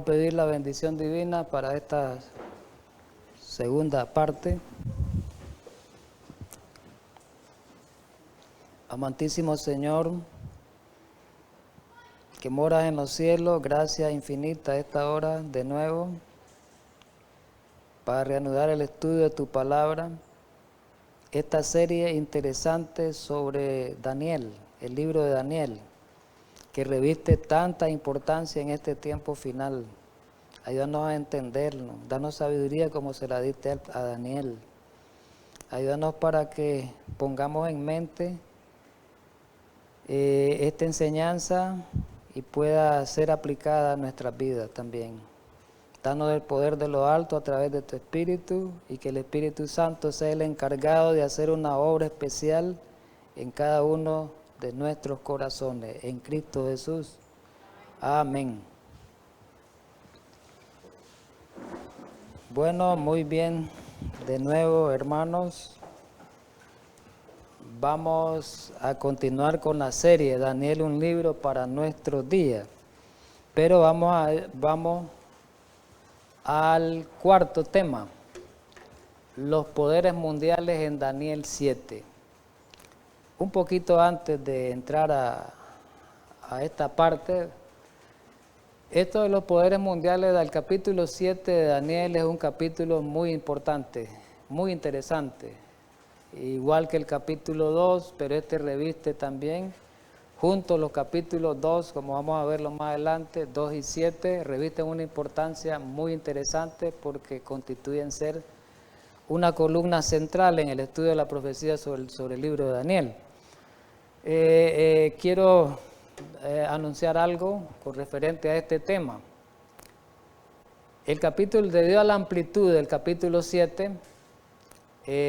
a pedir la bendición divina para esta segunda parte. Amantísimo Señor, que moras en los cielos, gracias infinita a esta hora de nuevo para reanudar el estudio de tu palabra. Esta serie interesante sobre Daniel, el libro de Daniel, que reviste tanta importancia en este tiempo final. Ayúdanos a entenderlo, danos sabiduría como se la diste a Daniel. Ayúdanos para que pongamos en mente esta enseñanza y pueda ser aplicada a nuestras vidas también. Danos el poder de lo alto a través de tu Espíritu y que el Espíritu Santo sea el encargado de hacer una obra especial en cada uno de nuestros corazones, en Cristo Jesús. Amén. Bueno, muy bien, de nuevo, hermanos, vamos a continuar con la serie Daniel, un libro para nuestros días, pero vamos al cuarto tema, los poderes mundiales en Daniel 7. Un poquito antes de entrar a esta parte, esto de los poderes mundiales del capítulo 7 de Daniel es un capítulo muy importante, muy interesante, igual que el capítulo 2, pero este reviste también, juntos los capítulos 2, como vamos a verlo más adelante, 2 y 7, revisten una importancia muy interesante porque constituyen ser una columna central en el estudio de la profecía sobre el libro de Daniel. Quiero anunciar algo con referente a este tema. El capítulo, debido a la amplitud del capítulo 7,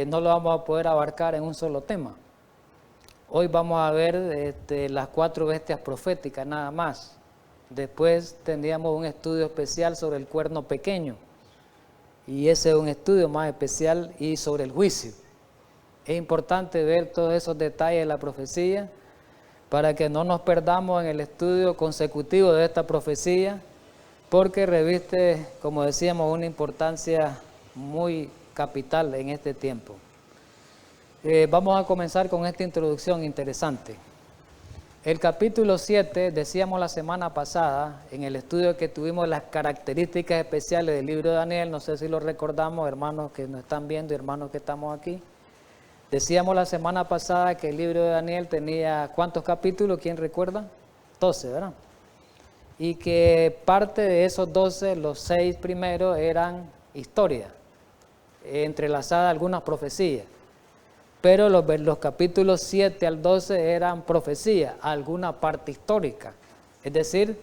no lo vamos a poder abarcar en un solo tema. Hoy vamos a ver las 4 bestias proféticas nada más. Después tendríamos un estudio especial sobre el cuerno pequeño. Y ese es un estudio más especial y sobre el juicio. Es importante ver todos esos detalles de la profecía para que no nos perdamos en el estudio consecutivo de esta profecía, porque reviste, como decíamos, una importancia muy capital en este tiempo. Vamos a comenzar con esta introducción interesante. El capítulo 7, decíamos la semana pasada, en el estudio que tuvimos las características especiales del libro de Daniel, no sé si lo recordamos, hermanos que nos están viendo y hermanos que estamos aquí. Decíamos la semana pasada que el libro de Daniel tenía, ¿cuántos capítulos? ¿Quién recuerda? 12, ¿verdad? Y que parte de esos 12, los 6 primeros eran historia, entrelazadas algunas profecías. Pero los capítulos 7 al 12 eran profecía, alguna parte histórica. Es decir,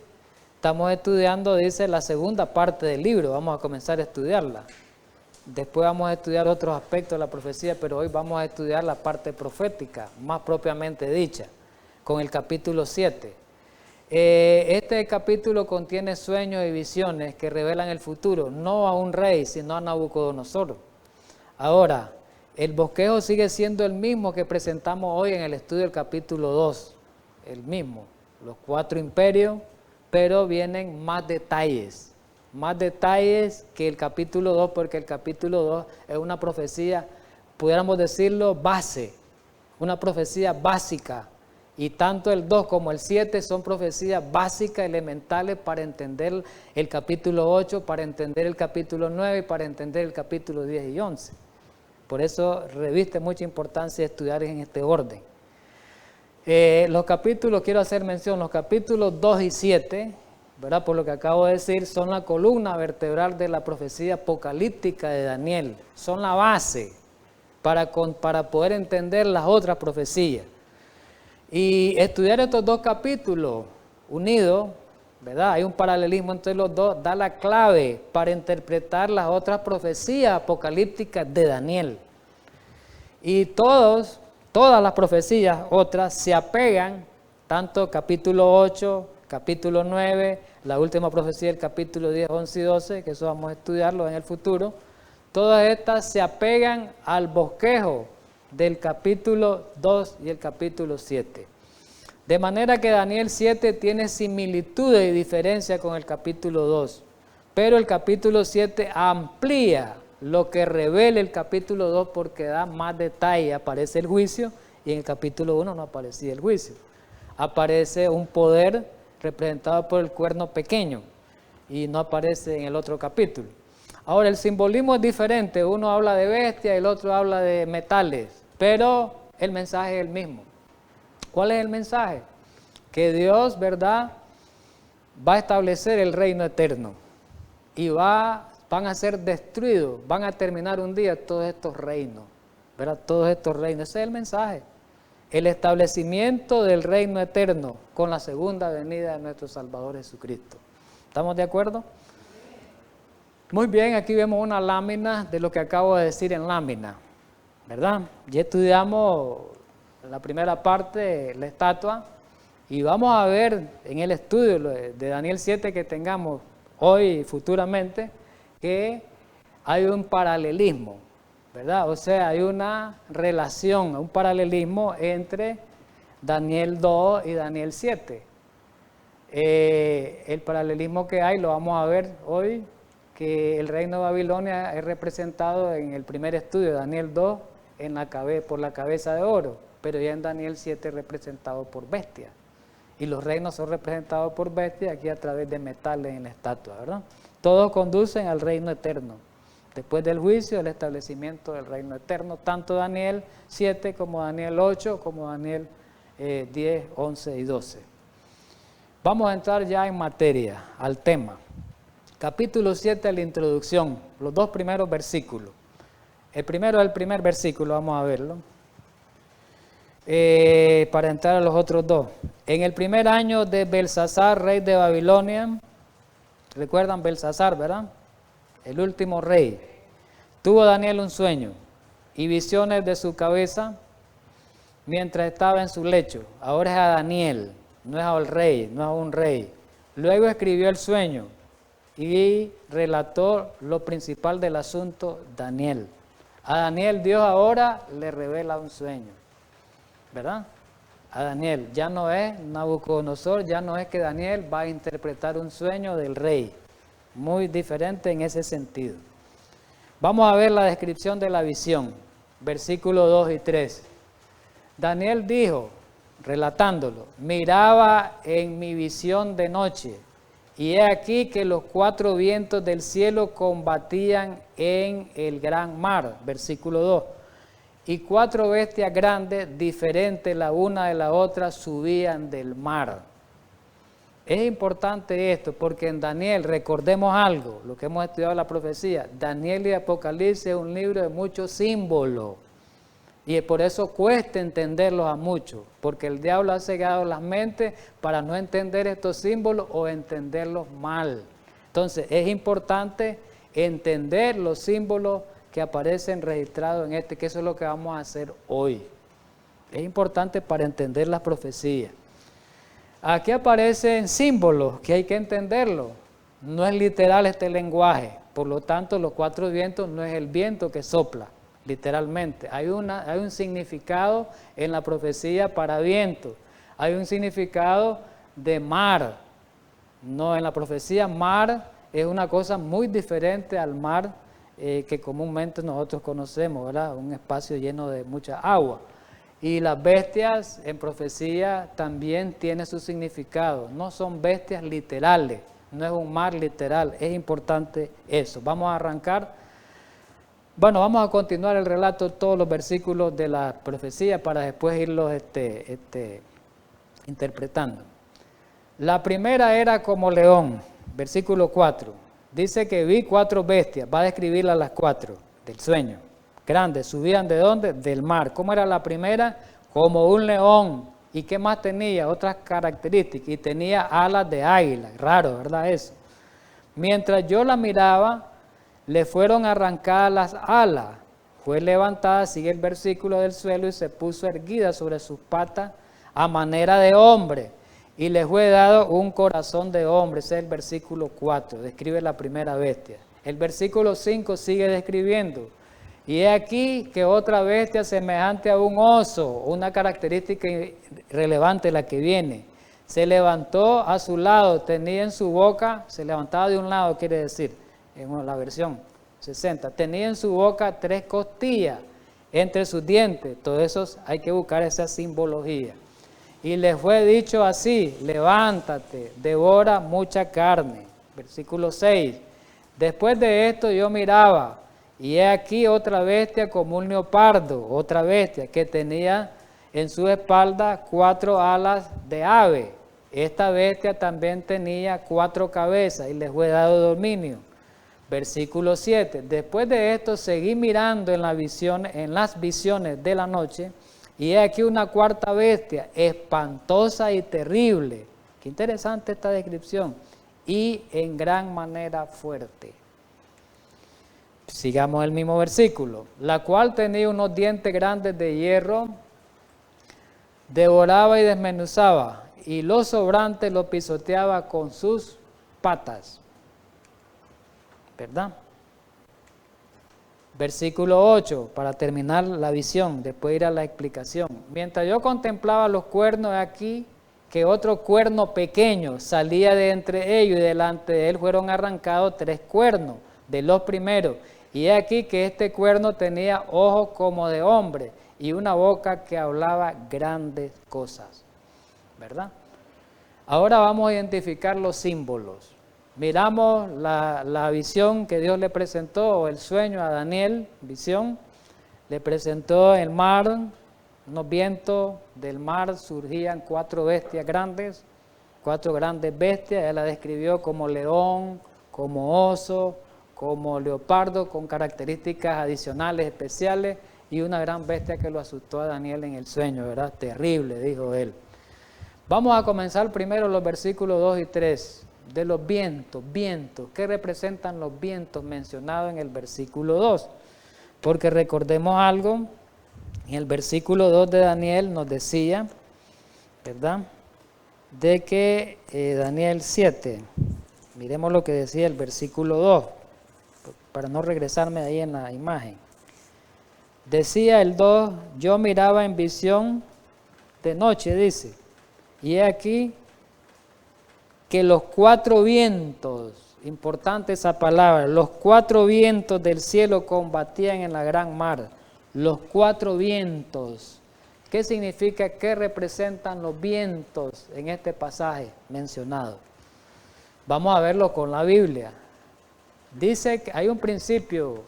estamos estudiando, dice, la segunda parte del libro, vamos a comenzar a estudiarla. Después vamos a estudiar otros aspectos de la profecía, pero hoy vamos a estudiar la parte profética, más propiamente dicha, con el capítulo 7. Este capítulo contiene sueños y visiones que revelan el futuro, no a un rey, sino a Nabucodonosor. Ahora, el bosquejo sigue siendo el mismo que presentamos hoy en el estudio del capítulo 2, el mismo, los 4 imperios, pero vienen más detalles que el capítulo 2, porque el capítulo 2 es una profecía, pudiéramos decirlo, base, una profecía básica, y tanto el 2 como el 7 son profecías básicas, elementales para entender el capítulo 8, para entender el capítulo 9 y para entender el capítulo 10 y 11. Por eso reviste mucha importancia estudiar en este orden. Los capítulos, quiero hacer mención, los capítulos 2 y 7, ¿verdad? Por lo que acabo de decir, son la columna vertebral de la profecía apocalíptica de Daniel. Son la base para poder entender las otras profecías. Y estudiar estos 2 capítulos unidos, ¿verdad? Hay un paralelismo entre los dos, da la clave para interpretar las otras profecías apocalípticas de Daniel. Y todas las profecías otras se apegan, tanto capítulo 8, capítulo 9, la última profecía del capítulo 10, 11 y 12, que eso vamos a estudiarlo en el futuro, todas estas se apegan al bosquejo del capítulo 2 y el capítulo 7. De manera que Daniel 7 tiene similitudes y diferencia con el capítulo 2. pero el capítulo 7 amplía lo que revela el capítulo 2 porque da más detalle. Aparece el juicio y en el capítulo 1 no aparecía el juicio. Aparece un poder representado por el cuerno pequeño y no aparece en el otro capítulo. Ahora, el simbolismo es diferente. Uno habla de bestia y el otro habla de metales, pero el mensaje es el mismo. ¿Cuál es el mensaje? Que Dios, ¿verdad?, va a establecer el reino eterno y van a ser destruidos, van a terminar un día todos estos reinos, ¿verdad? Todos estos reinos. Ese es el mensaje. El establecimiento del reino eterno con la segunda venida de nuestro Salvador Jesucristo. ¿Estamos de acuerdo? Muy bien, aquí vemos una lámina de lo que acabo de decir en lámina, ¿verdad? Ya estudiamos la primera parte, la estatua, y vamos a ver en el estudio de Daniel 7 que tengamos hoy y futuramente que hay un paralelismo, ¿verdad? O sea, hay una relación, un paralelismo entre Daniel 2 y Daniel 7. El paralelismo que hay lo vamos a ver hoy, que el reino de Babilonia es representado en el primer estudio de Daniel 2 por la cabeza de oro, pero ya en Daniel 7 es representado por bestias. Y los reinos son representados por bestias aquí a través de metales en la estatua, ¿verdad? Todos conducen al reino eterno. Después del juicio, el establecimiento del reino eterno, tanto Daniel 7 como Daniel 8, como Daniel 10, 11 y 12. Vamos a entrar ya en materia, al tema. Capítulo 7, la introducción, los dos primeros versículos. El primero es el primer versículo, vamos a verlo. Para entrar a los otros dos. En el primer año de Belsasar, rey de Babilonia, recuerdan Belsasar, ¿verdad? El último rey. Tuvo Daniel un sueño y visiones de su cabeza mientras estaba en su lecho. Ahora es a Daniel, no es al rey, no es a un rey. Luego escribió el sueño y relató lo principal del asunto Daniel. A Daniel Dios ahora le revela un sueño, ¿verdad? A Daniel, ya no es Nabucodonosor, ya no es que Daniel va a interpretar un sueño del rey, muy diferente en ese sentido. Vamos a ver la descripción de la visión, versículos 2 y 3. Daniel dijo, relatándolo, miraba en mi visión de noche, y he aquí que los cuatro vientos del cielo combatían en el gran mar, versículo 2. Y cuatro bestias grandes, diferentes la una de la otra, subían del mar. Es importante esto porque en Daniel, recordemos algo, lo que hemos estudiado en la profecía, Daniel y Apocalipsis es un libro de muchos símbolos. Y por eso cuesta entenderlos a muchos, porque el diablo ha cegado las mentes para no entender estos símbolos o entenderlos mal. Entonces es importante entender los símbolos que aparecen registrados en que eso es lo que vamos a hacer hoy. Es importante para entender las profecías. Aquí aparecen símbolos que hay que entenderlo. No es literal este lenguaje, por lo tanto los cuatro vientos no es el viento que sopla, literalmente. Hay un significado en la profecía para viento, hay un significado de mar. No, en la profecía mar es una cosa muy diferente al mar que comúnmente nosotros conocemos, ¿verdad? Un espacio lleno de mucha agua. Y las bestias en profecía también tienen su significado, no son bestias literales, no es un mar literal, es importante eso. Vamos a arrancar, vamos a continuar el relato de todos los versículos de la profecía para después irlos interpretando. La primera era como león, versículo 4, dice que vi cuatro bestias, va a describirlas las cuatro del sueño. Grandes, subían ¿de dónde? Del mar. ¿Cómo era la primera? Como un león. ¿Y qué más tenía? Otras características. Y tenía alas de águila. Raro, ¿verdad eso? Mientras yo la miraba, le fueron arrancadas las alas. Fue levantada, sigue el versículo, del suelo y se puso erguida sobre sus patas a manera de hombre. Y le fue dado un corazón de hombre. Ese es el versículo 4. Describe la primera bestia. El versículo 5 sigue describiendo. Y he aquí que otra bestia semejante a un oso, una característica relevante la que viene, Se levantó a su lado, tenía en su boca, se levantaba de un lado, quiere decir, en la versión 60, tenía en su boca 3 costillas entre sus dientes. Todo eso hay que buscar esa simbología. Y le fue dicho así: levántate, devora mucha carne. Versículo 6. Después de esto yo miraba, y he aquí otra bestia como un leopardo, otra bestia que tenía en su espalda 4 alas de ave. Esta bestia también tenía 4 cabezas y le fue dado dominio. Versículo 7. Después de esto seguí mirando en las visiones de la noche, y he aquí una cuarta bestia, espantosa y terrible. Qué interesante esta descripción. Y en gran manera fuerte. Sigamos el mismo versículo. La cual tenía unos dientes grandes de hierro, devoraba y desmenuzaba, y los sobrantes lo pisoteaba con sus patas. ¿Verdad? Versículo 8, para terminar la visión, después ir a la explicación. Mientras yo contemplaba los cuernos, aquí que otro cuerno pequeño salía de entre ellos, y delante de él fueron arrancados 3 cuernos de los primeros. Y he aquí que este cuerno tenía ojos como de hombre y una boca que hablaba grandes cosas. ¿Verdad? Ahora vamos a identificar los símbolos. Miramos la visión que Dios le presentó, o el sueño a Daniel, visión. Le presentó el mar, unos vientos del mar, surgían 4 bestias grandes, 4 grandes bestias. Él la describió como león, como oso, como leopardo, con características adicionales, especiales, y una gran bestia que lo asustó a Daniel en el sueño, ¿verdad? Terrible, dijo él. Vamos a comenzar primero los versículos 2 y 3. De los vientos, ¿qué representan los vientos mencionados en el versículo 2? Porque recordemos algo, en el versículo 2 de Daniel nos decía, ¿verdad? De que Daniel 7, miremos lo que decía el versículo 2, para no regresarme ahí en la imagen. Decía el 2, yo miraba en visión de noche, dice, y he aquí que los 4 vientos, importante esa palabra, los 4 vientos del cielo combatían en la gran mar. Los 4 vientos. ¿Qué significa? ¿Qué representan los vientos en este pasaje mencionado? Vamos a verlo con la Biblia. Dice que hay un principio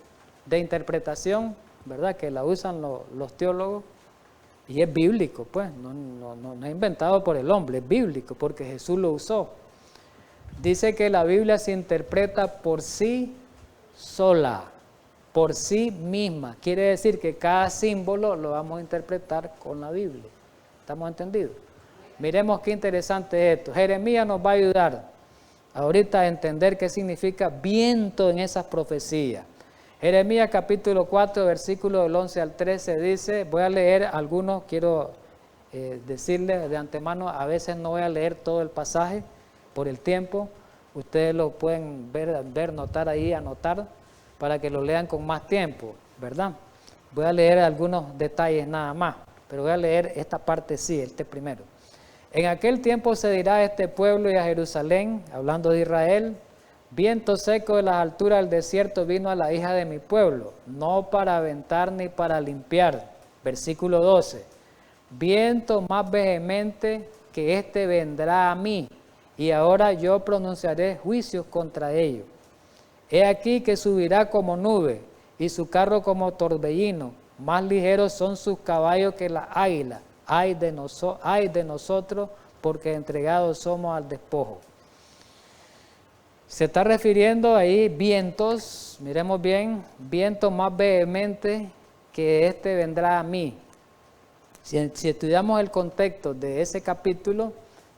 de interpretación, ¿verdad?, que la usan los teólogos, y es bíblico, pues, no es inventado por el hombre, es bíblico, porque Jesús lo usó. Dice que la Biblia se interpreta por sí sola, por sí misma. Quiere decir que cada símbolo lo vamos a interpretar con la Biblia. ¿Estamos entendidos? Miremos qué interesante es esto. Jeremías nos va a ayudar ahorita a entender qué significa viento en esas profecías. Jeremías capítulo 4, versículos del 11 al 13 dice, voy a leer algunos, quiero decirles de antemano, a veces no voy a leer todo el pasaje por el tiempo. Ustedes lo pueden ver, notar ahí, anotar, para que lo lean con más tiempo, ¿verdad? Voy a leer algunos detalles nada más, pero voy a leer esta parte sí, este primero. En aquel tiempo se dirá a este pueblo y a Jerusalén, hablando de Israel, viento seco de las alturas del desierto vino a la hija de mi pueblo, no para aventar ni para limpiar. Versículo 12, viento más vehemente que este vendrá a mí, y ahora yo pronunciaré juicios contra ellos. He aquí que subirá como nube, y su carro como torbellino, más ligeros son sus caballos que la águila. Ay de nosotros, porque entregados somos al despojo. Se está refiriendo ahí vientos, miremos bien, vientos más vehementes que este vendrá a mí. Si estudiamos el contexto de ese capítulo,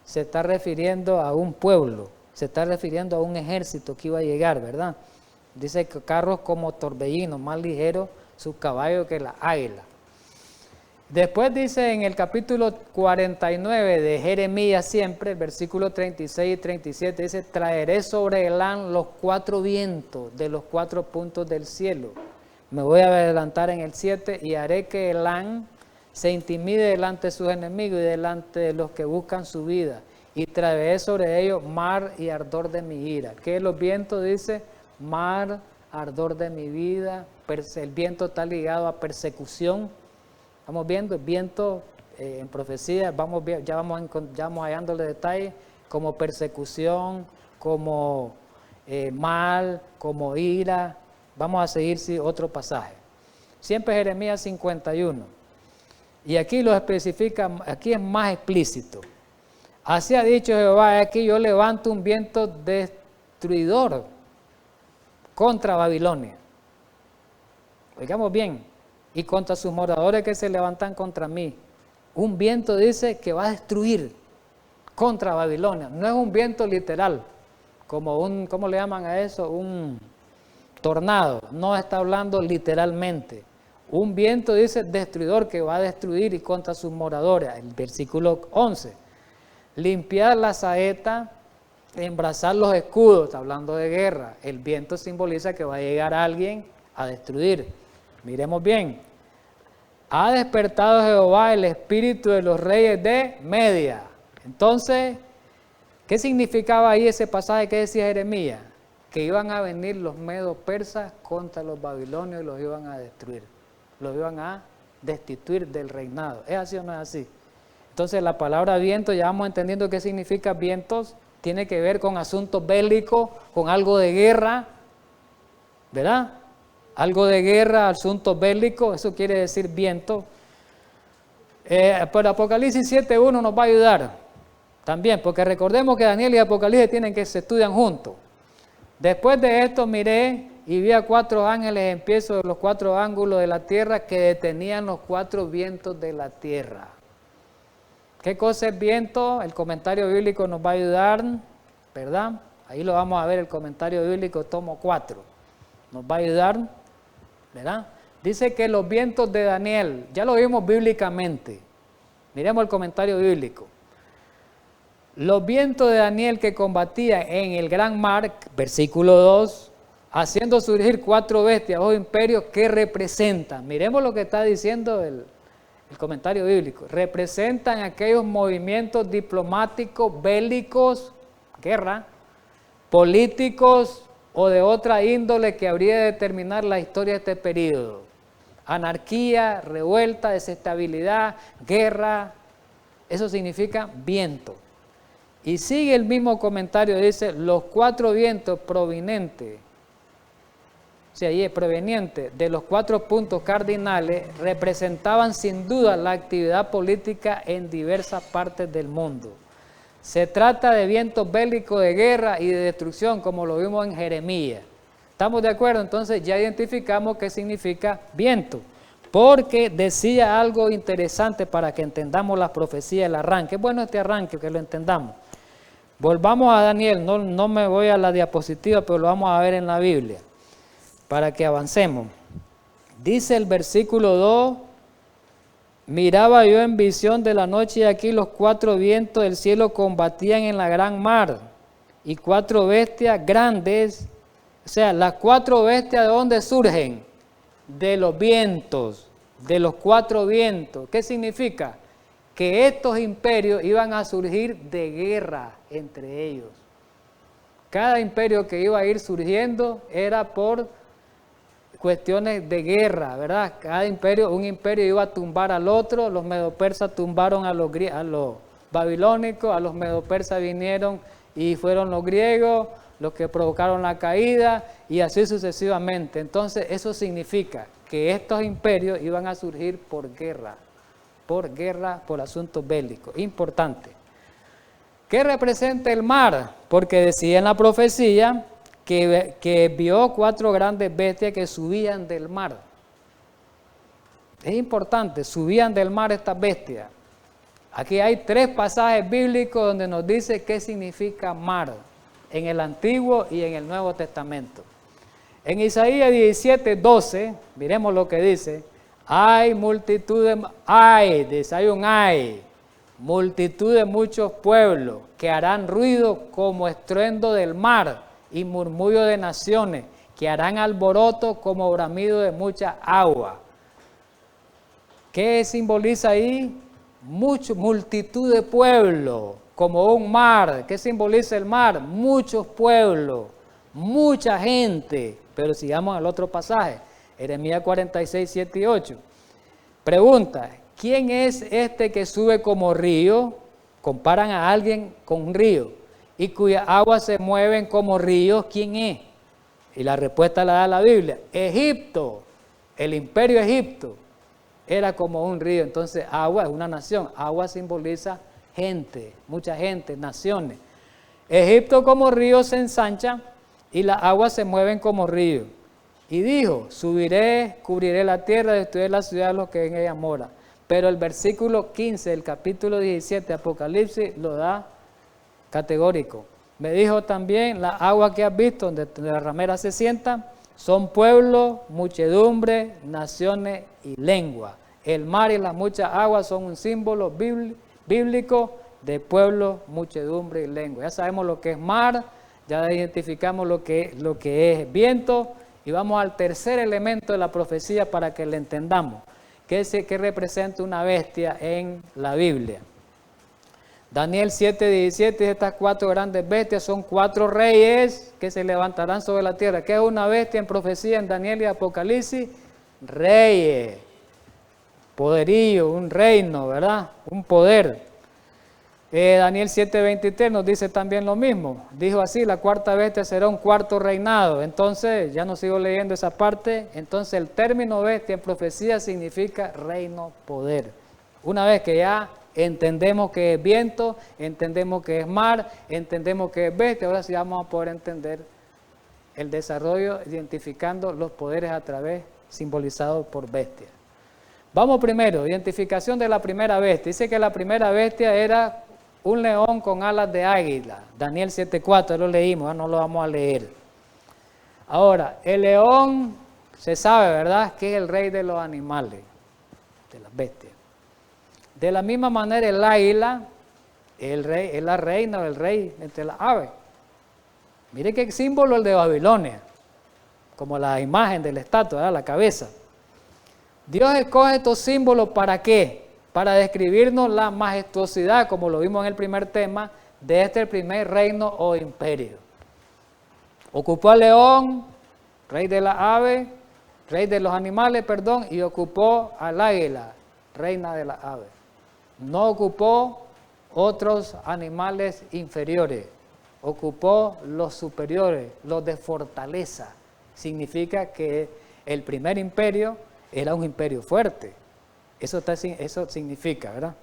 se está refiriendo a un pueblo, se está refiriendo a un ejército que iba a llegar, ¿verdad? Dice que carros como torbellinos, más ligeros sus caballos que la águila. Después dice en el capítulo 49 de Jeremías siempre, el versículo 36 y 37, dice, traeré sobre Elán los 4 vientos de los 4 puntos del cielo. Me voy a adelantar en el 7, y haré que Elán se intimide delante de sus enemigos y delante de los que buscan su vida, y traeré sobre ellos mar y ardor de mi ira. ¿Qué es los vientos? Dice, mar, ardor de mi vida. El viento está ligado a persecución. Estamos viendo el viento en profecía, ya vamos hallándole detalles, como persecución, como mal, como ira. Vamos a seguir otro pasaje. Siempre Jeremías 51. Y aquí lo especifica, aquí es más explícito. Así ha dicho Jehová, aquí yo levanto un viento destruidor contra Babilonia. Oigamos bien, y contra sus moradores que se levantan contra mí. Un viento dice que va a destruir contra Babilonia. No es un viento literal, como ¿cómo le llaman a eso? Un tornado. No está hablando literalmente. Un viento dice destruidor que va a destruir y contra sus moradores. El versículo 11. Limpiar la saeta, embrazar los escudos, está hablando de guerra. El viento simboliza que va a llegar alguien a destruir. Miremos bien. Ha despertado Jehová el espíritu de los reyes de Media. Entonces, ¿qué significaba ahí ese pasaje que decía Jeremías? Que iban a venir los medos persas contra los babilonios y los iban a destruir. Los iban a destituir del reinado. ¿Es así o no es así? Entonces la palabra viento, ya vamos entendiendo qué significa vientos, tiene que ver con asuntos bélicos, con algo de guerra, ¿verdad? Algo de guerra, asuntos bélicos, eso quiere decir viento. Pero Apocalipsis 7.1 nos va a ayudar también, porque recordemos que Daniel y Apocalipsis se estudian juntos. Después de esto miré y vi a 4 ángeles en pie sobre los 4 ángulos de la tierra que detenían los 4 vientos de la tierra. ¿Qué cosa es viento? El comentario bíblico nos va a ayudar, ¿verdad? Ahí lo vamos a ver, el comentario bíblico, tomo 4. Nos va a ayudar, ¿verdad? Dice que los vientos de Daniel, ya lo vimos bíblicamente. Miremos el comentario bíblico. Los vientos de Daniel que combatían en el gran mar, versículo 2, haciendo surgir 4 bestias o imperios que representan. Miremos lo que está diciendo el comentario bíblico. Representan aquellos movimientos diplomáticos, bélicos, guerra, políticos o de otra índole que habría de determinar la historia de este periodo. Anarquía, revuelta, desestabilidad, guerra, eso significa viento. Y sigue el mismo comentario, dice, los 4 vientos provenientes, o sea, provenientes de los 4 puntos cardinales representaban sin duda la actividad política en diversas partes del mundo. Se trata de vientos bélicos de guerra y de destrucción, como lo vimos en Jeremías. ¿Estamos de acuerdo? Entonces ya identificamos qué significa viento, porque decía algo interesante para que entendamos las profecías, el arranque. Es bueno este arranque, que lo entendamos. Volvamos a Daniel, no me voy a la diapositiva, pero lo vamos a ver en la Biblia, para que avancemos. Dice el versículo 2, miraba yo en visión de la noche y aquí los 4 vientos del cielo combatían en la gran mar y 4 bestias grandes, o sea, las 4 bestias ¿de dónde surgen? De los vientos, de los 4 vientos. ¿Qué significa? Que estos imperios iban a surgir de guerra entre ellos. Cada imperio que iba a ir surgiendo era por cuestiones de guerra, ¿verdad? Cada imperio, un imperio iba a tumbar al otro. Los medopersas tumbaron a los babilónicos, a los medopersas vinieron y fueron los griegos los que provocaron la caída y así sucesivamente. Entonces eso significa que estos imperios iban a surgir por guerra, por asuntos bélicos. Importante. ¿Qué representa el mar? Porque decía en la profecía que vio 4 grandes bestias que subían del mar. Es importante, subían del mar estas bestias. Aquí hay 3 pasajes bíblicos donde nos dice qué significa mar, en el Antiguo y en el Nuevo Testamento. En Isaías 17:12, miremos lo que dice, hay multitud de muchos pueblos que harán ruido como estruendo del mar y murmullo de naciones, que harán alboroto como bramido de mucha agua. ¿Qué simboliza ahí? Multitud de pueblos. como un mar. ¿Qué simboliza el mar? Muchos pueblos, mucha gente. Pero sigamos al otro pasaje, Jeremías 46, 7 y 8. Pregunta, ¿quién es este que sube como río? Comparan a alguien con un río y cuyas aguas se mueven como ríos. ¿Quién es? Y la respuesta la da la Biblia. Egipto, el imperio Egipto era como un río. Entonces agua es una nación, agua simboliza gente, mucha gente, naciones. Egipto como río se ensancha y las aguas se mueven como río. Y dijo, subiré, cubriré la tierra, destruiré la ciudad de los que en ella moran. Pero el versículo 15 del capítulo 17 de Apocalipsis lo da categórico. Me dijo también, las aguas que has visto donde la ramera se sienta son pueblos, muchedumbre, naciones y lengua. El mar y las muchas aguas son un símbolo bíblico de pueblo, muchedumbre y lengua. Ya sabemos lo que es mar, ya identificamos lo que es viento y vamos al tercer elemento de la profecía para que le entendamos, que es el que representa una bestia en la Biblia. Daniel 7:17 dice, estas 4 grandes bestias son 4 reyes que se levantarán sobre la tierra. ¿Qué es una bestia en profecía en Daniel y Apocalipsis? Reyes, poderío, un reino, ¿verdad? Un poder. Daniel 7:23 nos dice también lo mismo. Dijo así, la 4ª bestia será un 4º reinado. Entonces, ya no sigo leyendo esa parte. Entonces, el término bestia en profecía significa reino, poder. Una vez que ya entendemos que es viento, entendemos que es mar, entendemos que es bestia, ahora sí vamos a poder entender el desarrollo identificando los poderes a través simbolizados por bestia. Vamos primero, identificación de la primera bestia. Dice que la primera bestia era un león con alas de águila. Daniel 7:4, lo leímos, no lo vamos a leer. Ahora, el león se sabe, ¿verdad?, que es el rey de los animales, de las bestias. De la misma manera el águila, el rey, es la reina o el rey entre las aves. Mire qué símbolo el de Babilonia, como la imagen de la estatua, ¿verdad?, la cabeza. Dios escoge estos símbolos ¿para qué? Para describirnos la majestuosidad, como lo vimos en el primer tema, de este primer reino o imperio. Ocupó al león, rey de las aves, rey de los animales, perdón, y ocupó al águila, reina de las aves. No ocupó otros animales inferiores, ocupó los superiores, los de fortaleza. Significa que el primer imperio era un imperio fuerte. Eso significa, ¿verdad?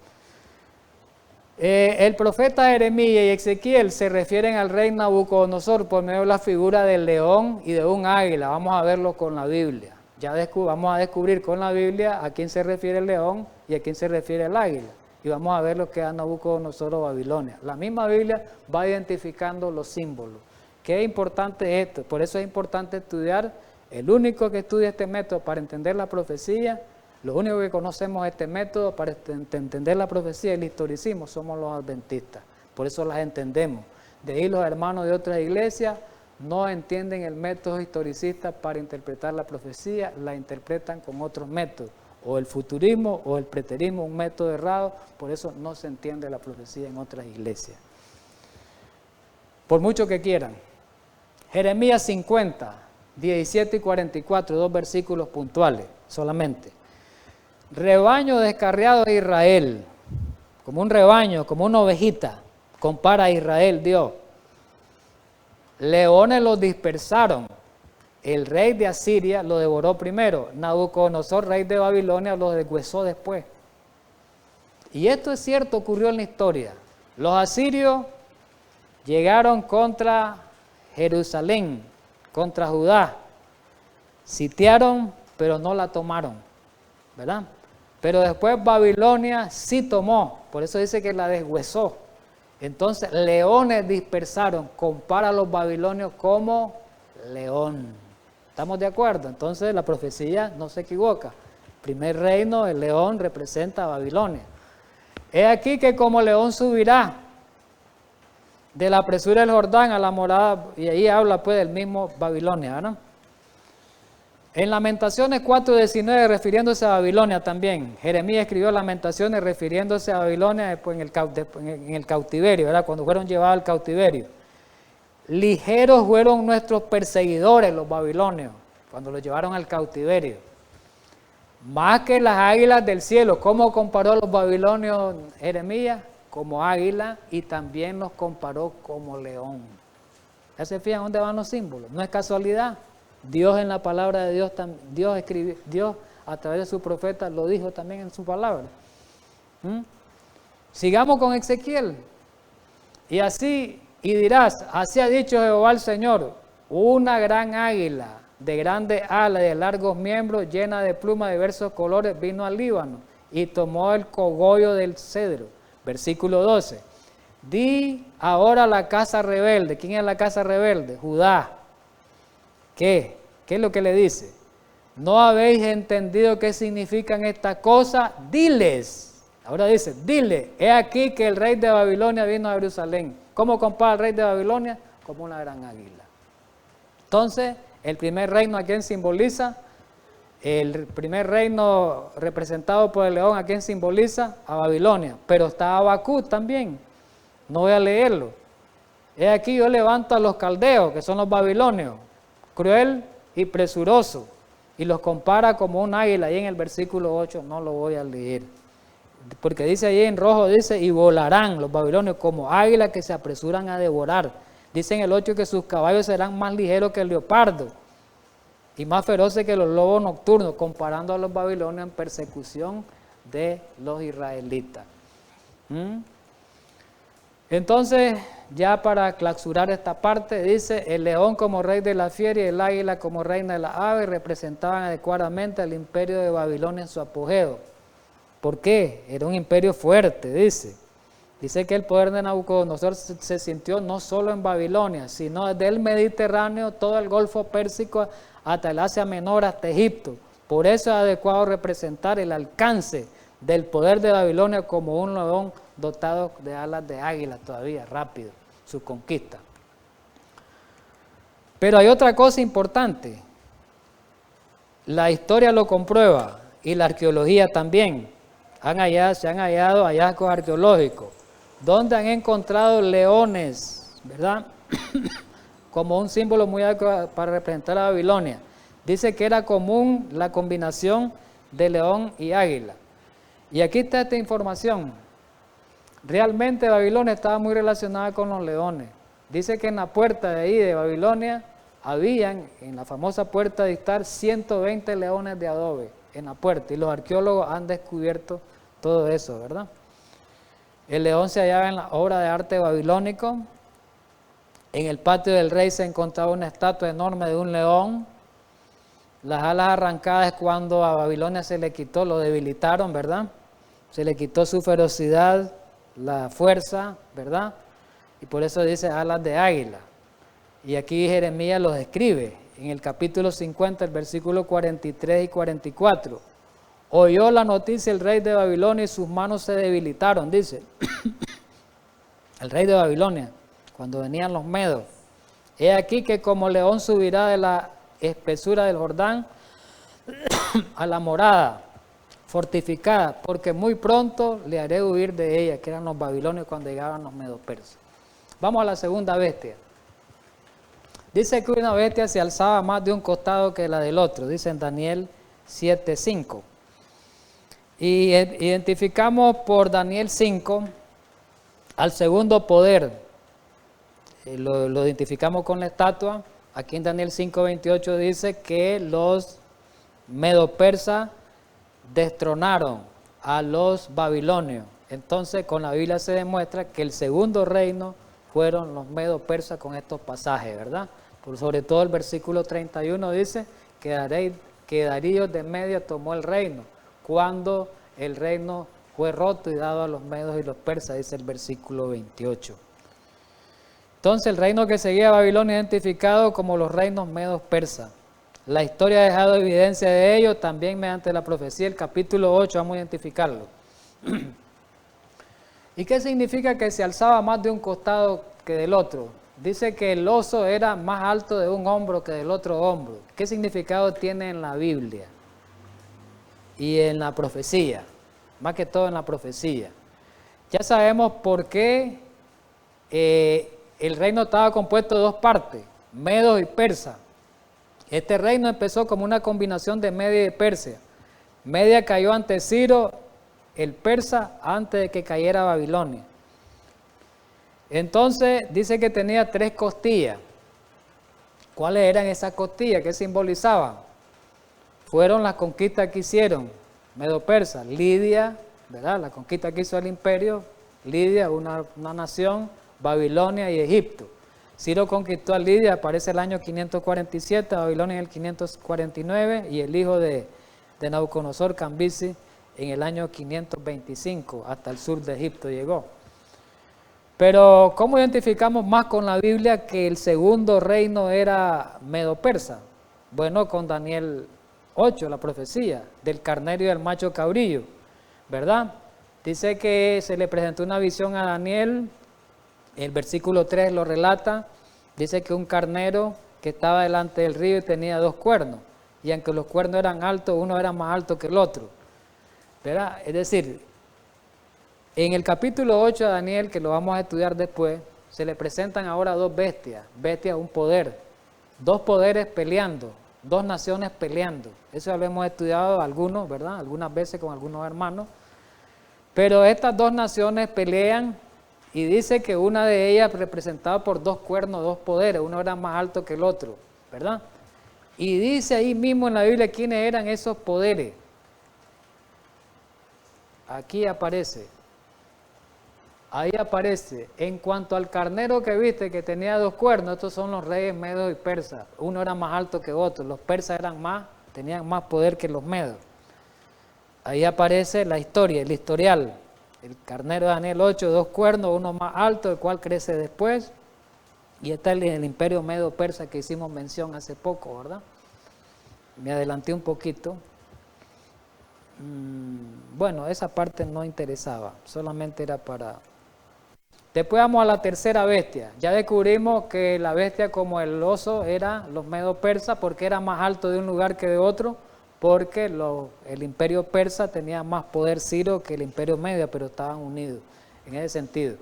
El profeta Jeremías y Ezequiel se refieren al rey Nabucodonosor por medio de la figura del león y de un águila. Vamos a verlo con la Biblia. Ya vamos a descubrir con la Biblia a quién se refiere el león y a quién se refiere el águila. Y vamos a ver lo que es Nabucodonosor o Babilonia. La misma Biblia va identificando los símbolos. Qué importante es esto. Por eso es importante estudiar. El único que estudia este método para entender la profecía, lo único que conocemos este método para entender la profecía y el historicismo somos los adventistas. Por eso las entendemos. De ahí los hermanos de otras iglesias no entienden el método historicista para interpretar la profecía, la interpretan con otros métodos. O el futurismo o el preterismo, un método errado, por eso no se entiende la profecía en otras iglesias. Por mucho que quieran. Jeremías 50, 17 y 44, 2 versículos puntuales solamente. Rebaño descarriado de Israel, como un rebaño, como una ovejita, compara a Israel Dios. Leones los dispersaron. El rey de Asiria lo devoró primero. Nabucodonosor, rey de Babilonia, lo deshuesó después. Y esto es cierto, ocurrió en la historia. Los asirios llegaron contra Jerusalén, contra Judá. Sitiaron, pero no la tomaron, ¿verdad? Pero después Babilonia sí tomó, por eso dice que la deshuesó. Entonces, leones dispersaron. Compara a los babilonios como león. ¿Estamos de acuerdo? Entonces la profecía no se equivoca. Primer reino, el león representa a Babilonia. He aquí que como león subirá de la presura del Jordán a la morada, y ahí habla pues del mismo Babilonia, ¿no? En Lamentaciones 4:19, refiriéndose a Babilonia también, Jeremías escribió Lamentaciones refiriéndose a Babilonia después en el cautiverio, ¿verdad? Cuando fueron llevados al cautiverio. Ligeros fueron nuestros perseguidores, los babilonios, cuando los llevaron al cautiverio. Más que las águilas del cielo. ¿Cómo comparó a los babilonios Jeremías? Como águila, y también los comparó como león. ¿Ya se fijan dónde van los símbolos? No es casualidad. Dios en la palabra de Dios, Dios a través de su profeta lo dijo también en su palabra. Sigamos con Ezequiel. Y dirás, así ha dicho Jehová el Señor, una gran águila de grandes alas y de largos miembros, llena de plumas de diversos colores, vino al Líbano y tomó el cogollo del cedro. Versículo 12. Di ahora a la casa rebelde. ¿Quién es la casa rebelde? Judá. ¿Qué? ¿Qué es lo que le dice? ¿No habéis entendido qué significan estas cosas? Diles. Ahora dice, dile, he aquí que el rey de Babilonia vino a Jerusalén. ¿Cómo compara el rey de Babilonia? Como una gran águila. Entonces, el primer reino, ¿a quién simboliza? El primer reino representado por el león, ¿a quién simboliza? A Babilonia. Pero está Habacuc también. No voy a leerlo. He aquí yo levanto a los caldeos, que son los babilonios, cruel y presuroso, y los compara como un águila. Ahí en el versículo 8 no lo voy a leer, porque dice ahí en rojo, dice, y volarán los babilonios como águilas que se apresuran a devorar. Dice en el 8 que sus caballos serán más ligeros que el leopardo y más feroces que los lobos nocturnos, comparando a los babilonios en persecución de los israelitas. Entonces, ya para clausurar esta parte, dice, el león como rey de la fiera y el águila como reina de la ave representaban adecuadamente al imperio de Babilonia en su apogeo. ¿Por qué? Era un imperio fuerte, dice. Dice que el poder de Nabucodonosor se sintió no solo en Babilonia, sino desde el Mediterráneo, todo el Golfo Pérsico, hasta el Asia Menor, hasta Egipto. Por eso es adecuado representar el alcance del poder de Babilonia como un león dotado de alas de águila todavía, rápido, su conquista. Pero hay otra cosa importante. La historia lo comprueba y la arqueología también. Se han hallado hallazgos arqueológicos, donde han encontrado leones, ¿verdad? Como un símbolo muy adecuado para representar a Babilonia. Dice que era común la combinación de león y águila. Y aquí está esta información. Realmente Babilonia estaba muy relacionada con los leones. Dice que en la puerta de ahí de Babilonia habían, en la famosa puerta de Istar, 120 leones de adobe en la puerta. Y los arqueólogos han descubierto todo eso, ¿verdad? El león se hallaba en la obra de arte babilónico. En el patio del rey se encontraba una estatua enorme de un león. Las alas arrancadas cuando a Babilonia se le quitó, lo debilitaron, ¿verdad? Se le quitó su ferocidad, la fuerza, ¿verdad? Y por eso dice alas de águila. Y aquí Jeremías los describe en el capítulo 50, el versículo 43 y 44. Oyó la noticia el rey de Babilonia y sus manos se debilitaron, dice. El rey de Babilonia, cuando venían los medos. He aquí que como león subirá de la espesura del Jordán a la morada fortificada, porque muy pronto le haré huir de ella, que eran los babilonios cuando llegaban los medos persas. Vamos a la segunda bestia. Dice que una bestia se alzaba más de un costado que la del otro, dice en Daniel 7:5. Y identificamos por Daniel 5 al segundo poder. Lo identificamos con la estatua. Aquí en Daniel 5:28 dice que los medo-persas destronaron a los babilonios. Entonces con la Biblia se demuestra que el segundo reino fueron los medo-persas con estos pasajes, ¿verdad? Sobre todo el versículo 31 dice que Darío de Media tomó el reino, cuando el reino fue roto y dado a los medos y los persas, dice el versículo 28. Entonces el reino que seguía a Babilonia identificado como los reinos medos persas. La historia ha dejado evidencia de ello también mediante la profecía, el capítulo 8, vamos a identificarlo. ¿Y qué significa que se alzaba más de un costado que del otro? dice que el oso era más alto de un hombro que del otro hombro. ¿Qué significado tiene en la Biblia? Y en la profecía, más que todo en la profecía. Ya sabemos por qué el reino estaba compuesto de dos partes, medos y persas. Este reino empezó como una combinación de Media y Persia. Media cayó ante Ciro, el persa, antes de que cayera Babilonia. Entonces dice que tenía 3 costillas. ¿Cuáles eran esas costillas? ¿Qué simbolizaban? Fueron las conquistas que hicieron Medo-Persa, Lidia, ¿verdad? La conquista que hizo el imperio, Lidia, una nación, Babilonia y Egipto. Ciro conquistó a Lidia, aparece el año 547, Babilonia en el 549 y el hijo de Nabucodonosor, Cambisi, en el año 525, hasta el sur de Egipto llegó. Pero, ¿cómo identificamos más con la Biblia que el segundo reino era Medo-Persa? Bueno, con Daniel 8, la profecía del carnero y del macho cabrillo, ¿verdad? Dice que se le presentó una visión a Daniel, el versículo 3 lo relata, dice que un carnero que estaba delante del río y tenía 2 cuernos, y aunque los cuernos eran altos, uno era más alto que el otro, ¿verdad? Es decir, en el capítulo 8 de Daniel, que lo vamos a estudiar después, se le presentan ahora 2 bestias, un poder, 2 poderes peleando, 2 naciones peleando. Eso ya lo hemos estudiado algunos, ¿verdad? Algunas veces con algunos hermanos. Pero estas 2 naciones pelean y dice que una de ellas representada por 2 cuernos, 2 poderes, uno era más alto que el otro, ¿verdad? Y dice ahí mismo en la Biblia quiénes eran esos poderes. Aquí aparece. Ahí aparece, en cuanto al carnero que viste que tenía 2 cuernos, estos son los reyes medos y persas. Uno era más alto que otro, los persas tenían más poder que los medos. Ahí aparece la historia, el historial. El carnero de Daniel 8, 2 cuernos, uno más alto, el cual crece después. Y está el imperio medo-persa que hicimos mención hace poco, ¿verdad? Me adelanté un poquito. Bueno, esa parte no interesaba, solamente era para... Después vamos a la tercera bestia. Ya descubrimos que la bestia como el oso era los medo-persas porque era más alto de un lugar que de otro, porque el imperio persa tenía más poder Ciro que el imperio medio, pero estaban unidos en ese sentido.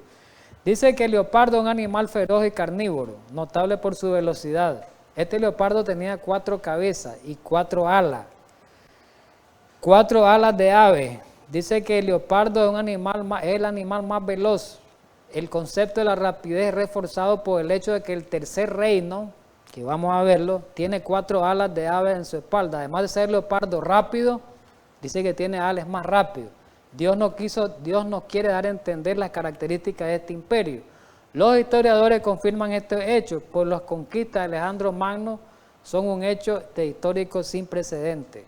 Dice que el leopardo es un animal feroz y carnívoro, notable por su velocidad. Este leopardo tenía 4 cabezas y 4 alas. 4 alas de ave. Dice que el leopardo es el animal más veloz. El concepto de la rapidez es reforzado por el hecho de que el tercer reino, que vamos a verlo, tiene 4 alas de ave en su espalda. Además de ser leopardo rápido, dice que tiene alas más rápido. Dios nos quiere dar a entender las características de este imperio. Los historiadores confirman este hecho, pues las conquistas de Alejandro Magno son un hecho histórico sin precedentes.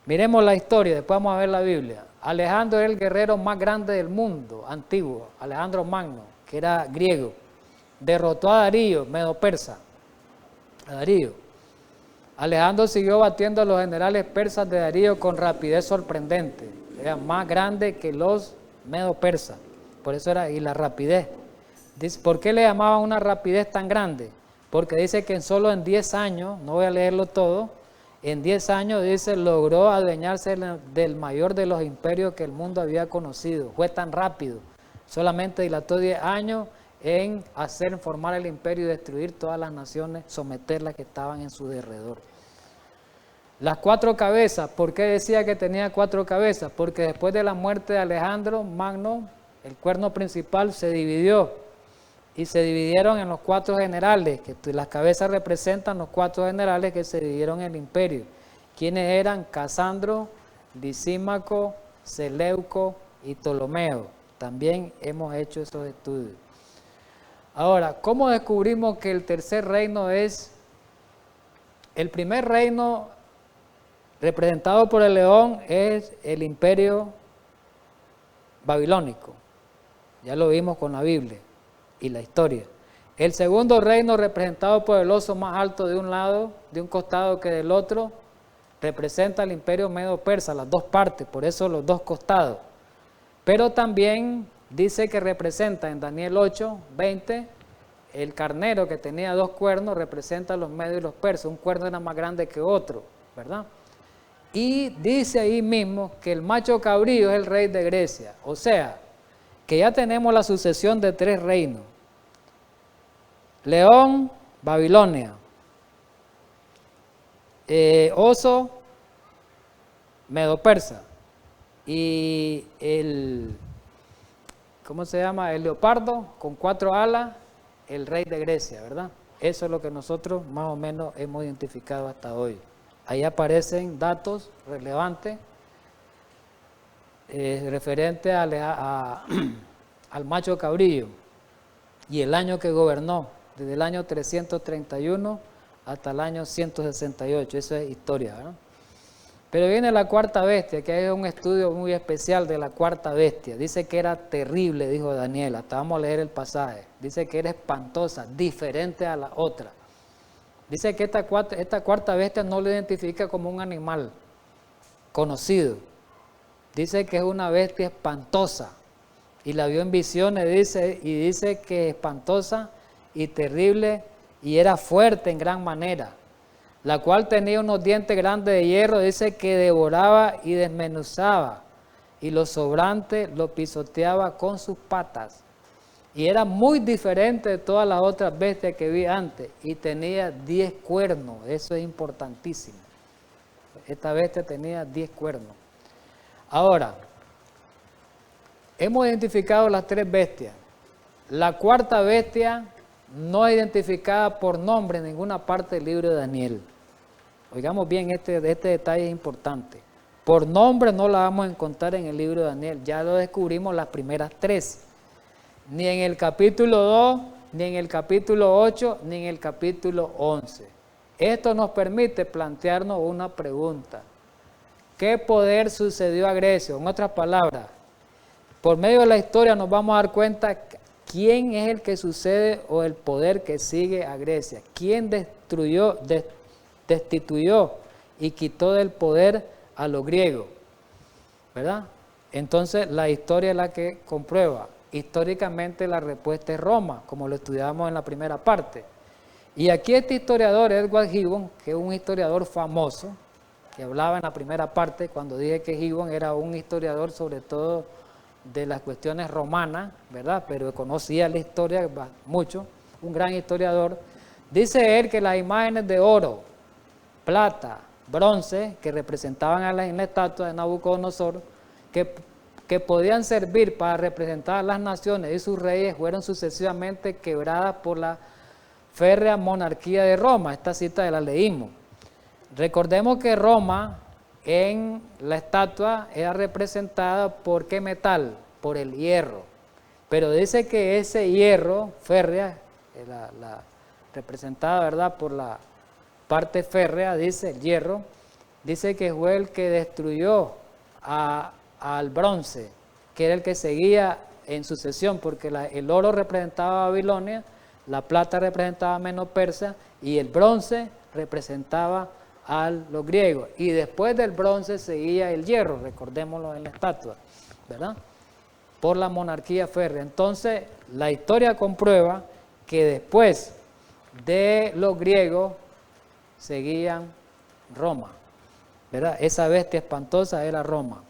Miremos la historia, después vamos a ver la Biblia. Alejandro era el guerrero más grande del mundo antiguo, Alejandro Magno, que era griego. Derrotó a Darío, medo-persa. A Darío. Alejandro siguió batiendo a los generales persas de Darío con rapidez sorprendente. Era más grande que los medo-persas. Por eso era, y la rapidez. ¿Por qué le llamaban una rapidez tan grande? Porque dice que solo en 10 años, no voy a leerlo todo, en 10 años, dice, logró adueñarse del mayor de los imperios que el mundo había conocido. Fue tan rápido. Solamente dilató 10 años en formar el imperio y destruir todas las naciones, someterlas que estaban en su derredor. Las 4 cabezas, ¿por qué decía que tenía 4 cabezas? Porque después de la muerte de Alejandro Magno, el cuerno principal se dividió. Y se dividieron en los 4 generales, que las cabezas representan los 4 generales que se dividieron en el imperio. ¿Quiénes eran? Casandro, Lisímaco, Seleuco y Ptolomeo. También hemos hecho esos estudios. Ahora, ¿cómo descubrimos que el tercer reino es? El primer reino representado por el león es el imperio babilónico. Ya lo vimos con la Biblia y la historia. El segundo reino, representado por el oso más alto de un lado, de un costado que del otro, representa el imperio medo-persa, las 2 partes, por eso los 2 costados. Pero también dice que representa en Daniel 8, 20, el carnero que tenía 2 cuernos representa a los medios y los persas, un cuerno era más grande que otro, ¿verdad? Y dice ahí mismo que el macho cabrío es el rey de Grecia, o sea, que ya tenemos la sucesión de 3 reinos. León, Babilonia, oso, Medo-Persa, y el, ¿cómo se llama? El leopardo con 4 alas, el rey de Grecia, ¿verdad? Eso es lo que nosotros más o menos hemos identificado hasta hoy. Ahí aparecen datos relevantes referentes al macho cabrío y el año que gobernó, desde el año 331 hasta el año 168, eso es historia, ¿verdad? Pero viene la cuarta bestia, que hay un estudio muy especial de la cuarta bestia. Dice que era terrible, dijo Daniel, hasta vamos a leer el pasaje. Dice que era espantosa, diferente a la otra. Dice que esta cuarta bestia no lo identifica como un animal conocido. Dice que es una bestia espantosa y la vio en visiones, dice que espantosa y terrible y era fuerte en gran manera, la cual tenía unos dientes grandes de hierro, dice que devoraba y desmenuzaba y lo sobrante lo pisoteaba con sus patas. Y era muy diferente de todas las otras bestias que vi antes y tenía 10 cuernos, eso es importantísimo. Esta bestia tenía 10 cuernos. Ahora, hemos identificado las 3 bestias. La cuarta bestia no es identificada por nombre en ninguna parte del libro de Daniel. Oigamos bien, este detalle es importante. Por nombre no la vamos a encontrar en el libro de Daniel, ya lo descubrimos las primeras 3. Ni en el capítulo 2, ni en el capítulo 8, ni en el capítulo 11. Esto nos permite plantearnos una pregunta. ¿Qué poder sucedió a Grecia? En otras palabras, por medio de la historia nos vamos a dar cuenta quién es el que sucede o el poder que sigue a Grecia. ¿Quién destituyó y quitó del poder a los griegos? ¿Verdad? Entonces la historia es la que comprueba. Históricamente la respuesta es Roma, como lo estudiamos en la primera parte. Y aquí este historiador, Edward Gibbon, que es un historiador famoso, que hablaba en la primera parte, cuando dije que Gibbon era un historiador sobre todo de las cuestiones romanas, ¿verdad? Pero conocía la historia mucho, un gran historiador. Dice él que las imágenes de oro, plata, bronce, que representaban en la estatua de Nabucodonosor, que podían servir para representar a las naciones y sus reyes, fueron sucesivamente quebradas por la férrea monarquía de Roma. Esta cita la leímos. Recordemos que Roma en la estatua era representada por ¿qué metal? Por el hierro. Pero dice que ese hierro férrea, la representada, ¿verdad?, por la parte férrea, dice el hierro, dice que fue el que destruyó al bronce, que era el que seguía en sucesión, porque el oro representaba a Babilonia, la plata representaba a Medo-Persa y el bronce representaba a los griegos. Y después del bronce seguía el hierro, recordémoslo en la estatua, ¿verdad?, por la monarquía férrea. Entonces la historia comprueba que después de los griegos seguían Roma, ¿verdad? Esa bestia espantosa era Roma.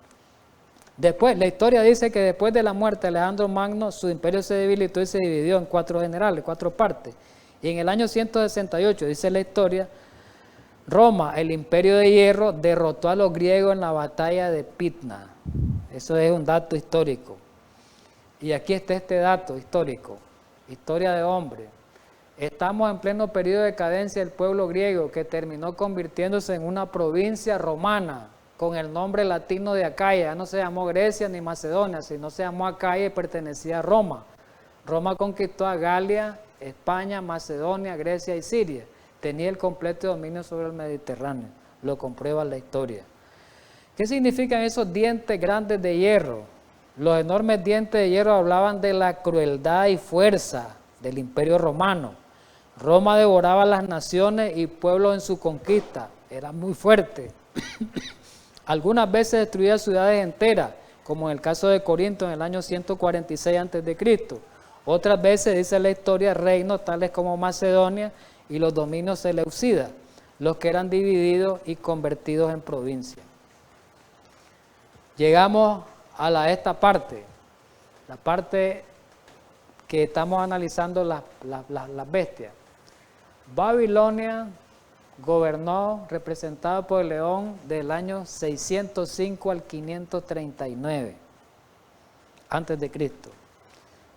Después, la historia dice que después de la muerte de Alejandro Magno, su imperio se debilitó y se dividió en 4 generales, 4 partes. Y en el año 168, dice la historia, Roma, el imperio de hierro, derrotó a los griegos en la batalla de Pitna. Eso es un dato histórico. Y aquí está este dato histórico, historia de hombre. Estamos en pleno periodo de decadencia del pueblo griego, que terminó convirtiéndose en una provincia romana con el nombre latino de Acaya. Ya no se llamó Grecia ni Macedonia, sino se llamó Acaya y pertenecía a Roma. Roma conquistó a Galia, España, Macedonia, Grecia y Siria. Tenía el completo dominio sobre el Mediterráneo. Lo comprueba la historia. ¿Qué significan esos dientes grandes de hierro? Los enormes dientes de hierro hablaban de la crueldad y fuerza del imperio romano. Roma devoraba las naciones y pueblos en su conquista. Era muy fuerte. Algunas veces destruía ciudades enteras, como en el caso de Corinto en el año 146 a.C. Otras veces dice la historia reinos tales como Macedonia y los dominios seleucidas, los que eran divididos y convertidos en provincias. Llegamos a esta parte, la parte que estamos analizando las bestias. Babilonia gobernó, representado por el león, del año 605 al 539 antes de Cristo.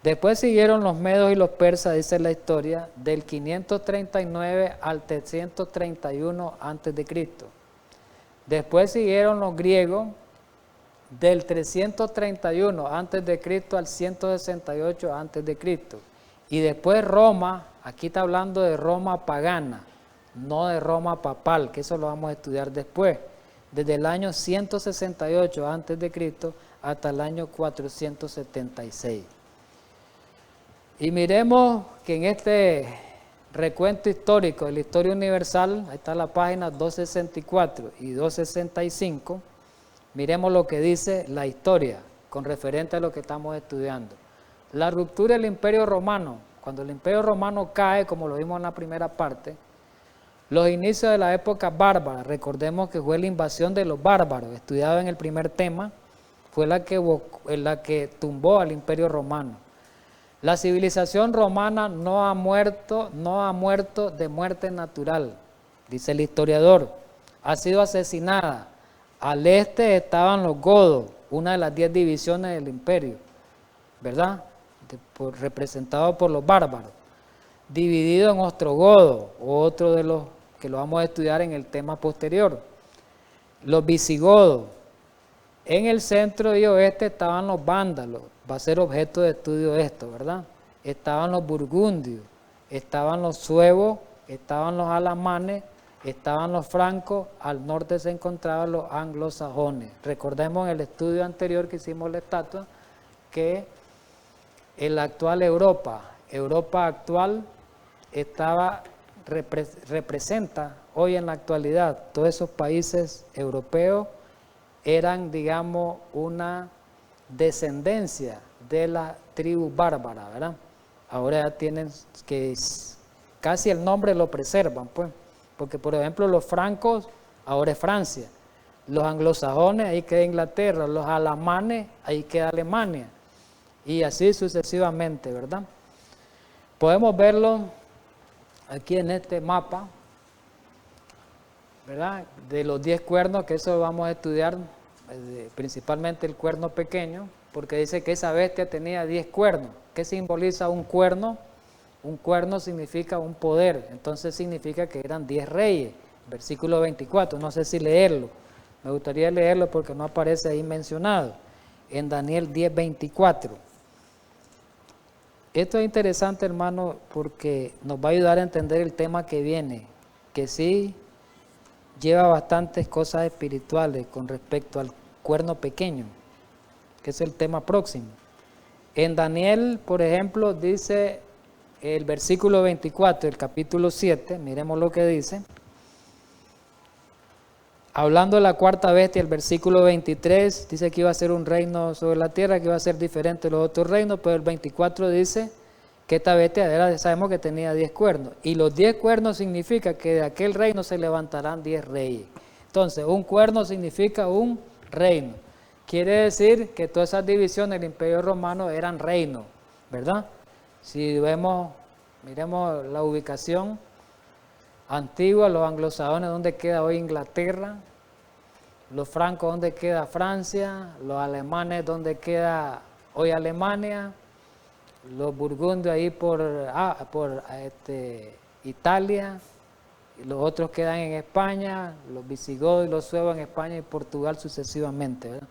Después siguieron los medos y los persas, dice la historia, del 539 al 331 antes de Cristo. Después siguieron los griegos del 331 antes de Cristo al 168 antes de Cristo. Y después Roma, aquí está hablando de Roma pagana, no de Roma papal, que eso lo vamos a estudiar después, desde el año 168 antes de Cristo hasta el año 476. Y miremos que en este recuento histórico de la historia universal, ahí está la página 264 y 265, miremos lo que dice la historia con referente a lo que estamos estudiando. La ruptura del Imperio Romano, cuando el Imperio Romano cae, como lo vimos en la primera parte, los inicios de la época bárbara, recordemos que fue la invasión de los bárbaros, estudiado en el primer tema, fue la que tumbó al Imperio Romano. La civilización romana no ha muerto de muerte natural, dice el historiador, ha sido asesinada. Al este estaban los godos, una de las 10 divisiones del imperio, ¿verdad? Representado por los bárbaros, dividido en ostrogodos, otro de los que lo vamos a estudiar en el tema posterior. Los visigodos. En el centro y oeste estaban los vándalos, va a ser objeto de estudio esto, ¿verdad? Estaban los burgundios, estaban los suevos, estaban los alamanes, estaban los francos, al norte se encontraban los anglosajones. Recordemos en el estudio anterior que hicimos la estatua, que en la actual Europa actual, representa hoy en la actualidad, todos esos países europeos eran, digamos, una descendencia de la tribu bárbara, ¿verdad? Ahora ya tienen que casi el nombre lo preservan, pues, porque por ejemplo los francos ahora es Francia, los anglosajones ahí queda Inglaterra, los alamanes ahí queda Alemania y así sucesivamente, ¿verdad? Podemos verlo aquí en este mapa, ¿verdad? De los 10 cuernos, que eso vamos a estudiar, principalmente el cuerno pequeño, porque dice que esa bestia tenía 10 cuernos. ¿Qué simboliza un cuerno? Un cuerno significa un poder, entonces significa que eran 10 reyes, versículo 24, no sé si leerlo, me gustaría leerlo porque no aparece ahí mencionado, en Daniel 10:24. Esto es interesante, hermano, porque nos va a ayudar a entender el tema que viene, que sí lleva bastantes cosas espirituales con respecto al cuerno pequeño, que es el tema próximo. En Daniel, por ejemplo, dice el versículo 24 del capítulo 7, miremos lo que dice. Hablando de la cuarta bestia, el versículo 23 dice que iba a ser un reino sobre la tierra, que iba a ser diferente de los otros reinos, pero el 24 dice que esta bestia sabemos que tenía 10 cuernos, y los 10 cuernos significa que de aquel reino se levantarán 10 reyes. Entonces, un cuerno significa un reino. Quiere decir que todas esas divisiones del Imperio Romano eran reinos, ¿verdad? Si vemos, miremos la ubicación antigua, los anglosajones, ¿dónde queda hoy Inglaterra? Los francos, ¿dónde queda Francia? Los alemanes, ¿dónde queda hoy Alemania? Los burgundios ahí por Italia, y los otros quedan en España, los visigodos y los suevos en España y Portugal sucesivamente, ¿verdad?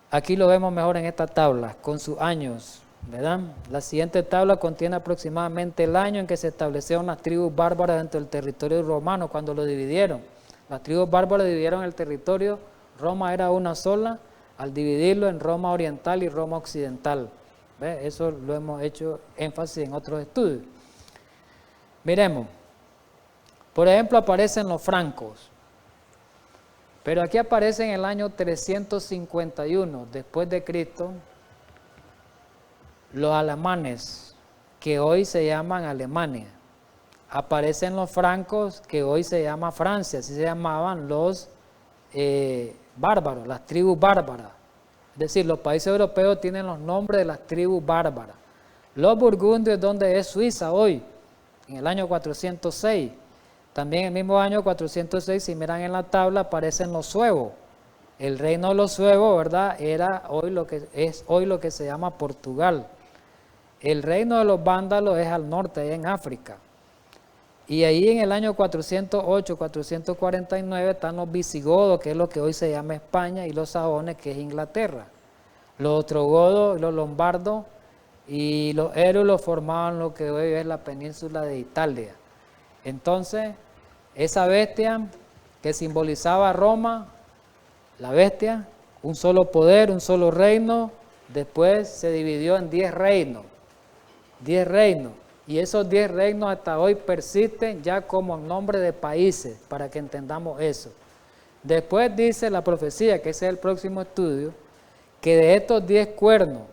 Aquí lo vemos mejor en esta tabla, con sus años, ¿verdad? La siguiente tabla contiene aproximadamente el año en que se establecieron las tribus bárbaras dentro del territorio romano, cuando lo dividieron. Las tribus bárbaras dividieron el territorio, Roma era una sola, al dividirlo en Roma oriental y Roma occidental. ¿Ve? Eso lo hemos hecho énfasis en otros estudios. Miremos, por ejemplo, aparecen los francos, pero aquí aparece en el año 351 después de Cristo los alemanes, que hoy se llaman Alemania. Aparecen los francos, que hoy se llama Francia, así se llamaban los bárbaros, las tribus bárbaras. Es decir, los países europeos tienen los nombres de las tribus bárbaras. Los burgundios, donde es Suiza hoy, en el año 406. También en el mismo año 406, si miran en la tabla, aparecen los suevos. El reino de los suevos, ¿verdad?, era hoy lo que se llama Portugal. El reino de los vándalos es al norte, ahí en África. Y ahí en el año 408, 449 están los visigodos, que es lo que hoy se llama España, y los sajones, que es Inglaterra. Los ostrogodos, los lombardos y los érulos formaban lo que hoy es la península de Italia. Entonces, esa bestia que simbolizaba a Roma, la bestia, un solo poder, un solo reino, después se dividió en 10 reinos. 10 reinos. Y esos 10 reinos hasta hoy persisten ya como nombre de países, para que entendamos eso. Después dice la profecía, que ese es el próximo estudio, que de estos 10 cuernos,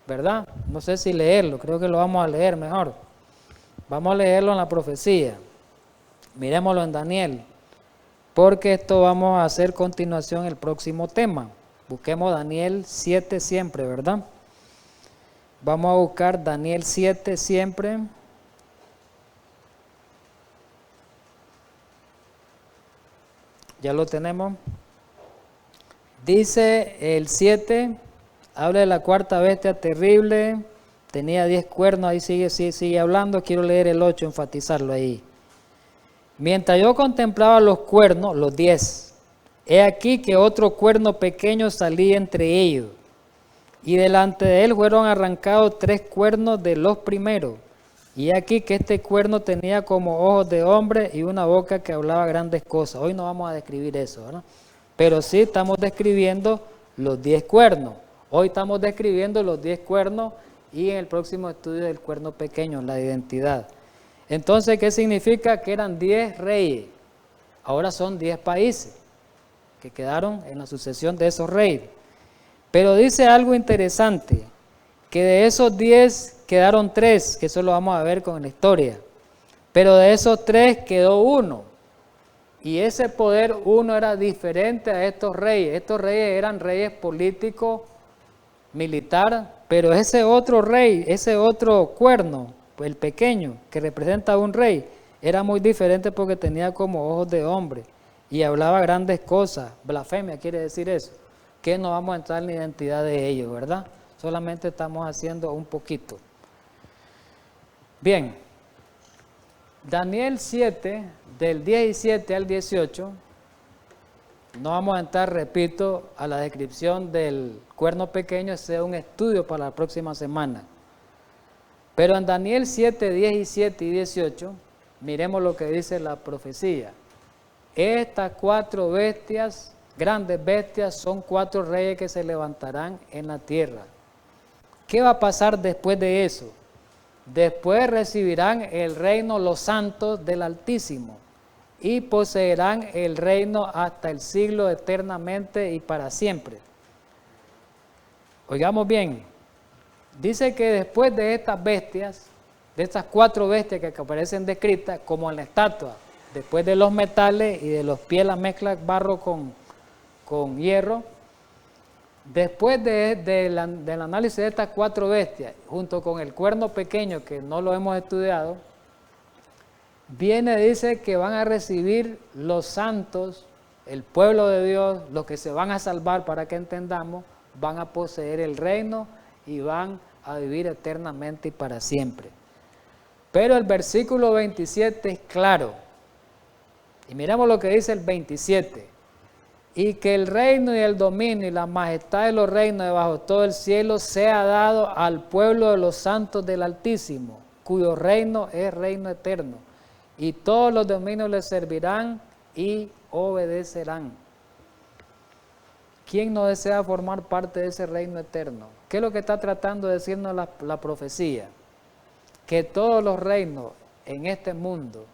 ¿verdad? No sé si leerlo, creo que lo vamos a leer mejor. Vamos a leerlo en la profecía. Miremoslo en Daniel, porque esto vamos a hacer continuación el próximo tema. Busquemos Daniel 7 siempre, ¿verdad? Vamos a buscar Daniel 7 siempre. Ya lo tenemos. Dice el 7, habla de la cuarta bestia terrible, tenía 10 cuernos, ahí sigue hablando, quiero leer el 8, enfatizarlo ahí. Mientras yo contemplaba los cuernos, los 10, he aquí que otro cuerno pequeño salía entre ellos, y delante de él fueron arrancados 3 cuernos de los primeros, y aquí que este cuerno tenía como ojos de hombre y una boca que hablaba grandes cosas. Hoy no vamos a describir eso, ¿verdad? Pero sí estamos describiendo los 10 cuernos. Hoy estamos describiendo los 10 cuernos y en el próximo estudio del cuerno pequeño, la identidad. Entonces, ¿qué significa? Que eran 10 reyes. Ahora son 10 países que quedaron en la sucesión de esos reyes. Pero dice algo interesante, que de esos 10 quedaron 3, que eso lo vamos a ver con la historia. Pero de esos 3 quedó uno. Y ese poder uno era diferente a estos reyes. Estos reyes eran reyes políticos, militar, pero ese otro rey, ese otro cuerno, pues el pequeño, que representa a un rey, era muy diferente porque tenía como ojos de hombre y hablaba grandes cosas. Blasfemia quiere decir eso, que no vamos a entrar en la identidad de ellos, ¿verdad? Solamente estamos haciendo un poquito. Bien, Daniel 7, del 17 al 18, no vamos a entrar, repito, a la descripción del cuerno pequeño, ese es un estudio para la próxima semana. Pero en Daniel 7, 17 y 18, miremos lo que dice la profecía. Estas 4 bestias, grandes bestias, son 4 reyes que se levantarán en la tierra. ¿Qué va a pasar después de eso? Después recibirán el reino los santos del Altísimo y poseerán el reino hasta el siglo eternamente y para siempre. Oigamos bien, dice que después de estas bestias, de estas 4 bestias que aparecen descritas, como en la estatua, después de los metales y de los pies, la mezcla barro con hierro, después del análisis de estas 4 bestias, junto con el cuerno pequeño que no lo hemos estudiado, dice que van a recibir los santos, el pueblo de Dios, los que se van a salvar, para que entendamos, van a poseer el reino y van a vivir eternamente y para siempre. Pero el versículo 27 es claro, y miramos lo que dice el 27. Y que el reino y el dominio y la majestad de los reinos debajo de todo el cielo sea dado al pueblo de los santos del Altísimo, cuyo reino es reino eterno, y todos los dominios le servirán y obedecerán. ¿Quién no desea formar parte de ese reino eterno? ¿Qué es lo que está tratando de decirnos la profecía? Que todos los reinos en este mundo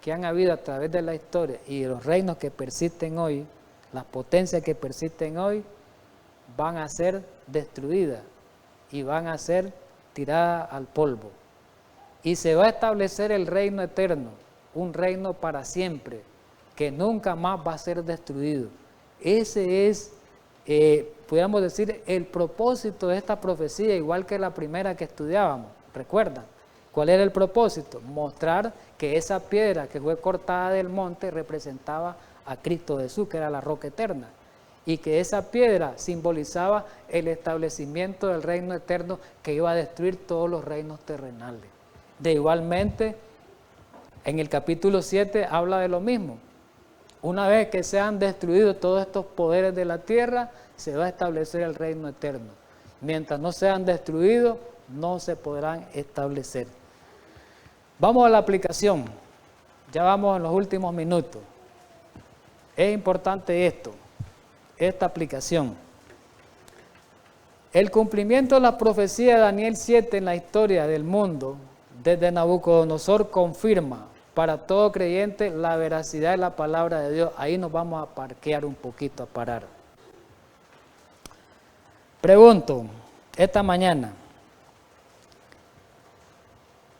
que han habido a través de la historia y los reinos que persisten hoy, las potencias que persisten hoy, van a ser destruidas y van a ser tirada al polvo. Y se va a establecer el reino eterno, un reino para siempre, que nunca más va a ser destruido. Ese es, podríamos decir, el propósito de esta profecía, igual que la primera que estudiábamos. ¿Recuerdan? ¿Cuál era el propósito? Mostrar que esa piedra que fue cortada del monte representaba a Cristo Jesús, que era la roca eterna, y que esa piedra simbolizaba el establecimiento del reino eterno que iba a destruir todos los reinos terrenales. De igualmente, en el capítulo 7 habla de lo mismo. Una vez que sean destruidos todos estos poderes de la tierra, se va a establecer el reino eterno. Mientras no sean destruidos, no se podrán establecer. Vamos a la aplicación. Ya vamos en los últimos minutos. Es importante esta aplicación. El cumplimiento de la profecía de Daniel 7 en la historia del mundo, desde Nabucodonosor, confirma para todo creyente la veracidad de la palabra de Dios. Ahí nos vamos a parquear un poquito, a parar. Pregunto, esta mañana,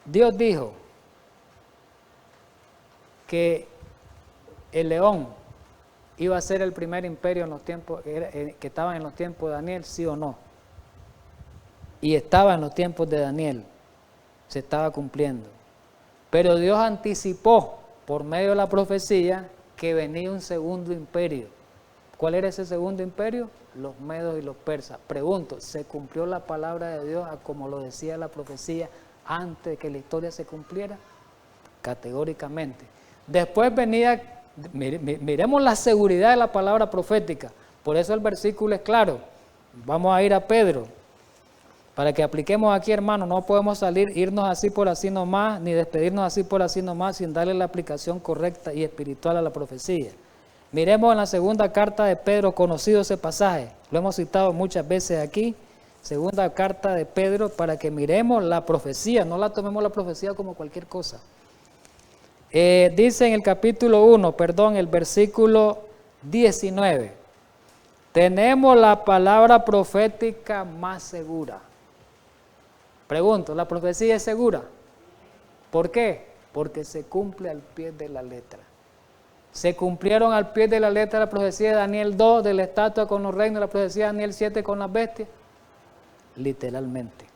Dios dijo que el león iba a ser el primer imperio en los tiempos que estaban en los tiempos de Daniel, ¿sí o no? Y estaba en los tiempos de Daniel, se estaba cumpliendo. Pero Dios anticipó por medio de la profecía que venía un segundo imperio. ¿Cuál era ese segundo imperio? Los medos y los persas. Pregunto, ¿se cumplió la palabra de Dios como lo decía la profecía antes de que la historia se cumpliera? Categóricamente. Después venía, miremos la seguridad de la palabra profética. Por eso el versículo es claro. Vamos a ir a Pedro. Para que apliquemos aquí, hermano, no podemos irnos así por así nomás, ni despedirnos así por así nomás, sin darle la aplicación correcta y espiritual a la profecía. Miremos en la segunda carta de Pedro, conocido ese pasaje, lo hemos citado muchas veces aquí, segunda carta de Pedro, para que miremos la profecía, no la tomemos la profecía como cualquier cosa. Dice en el capítulo 1, el versículo 19, tenemos la palabra profética más segura. Pregunto, ¿la profecía es segura? ¿Por qué? Porque se cumple al pie de la letra. Se cumplieron al pie de la letra la profecía de Daniel 2 de la estatua con los reinos, la profecía de Daniel 7 con las bestias. Literalmente.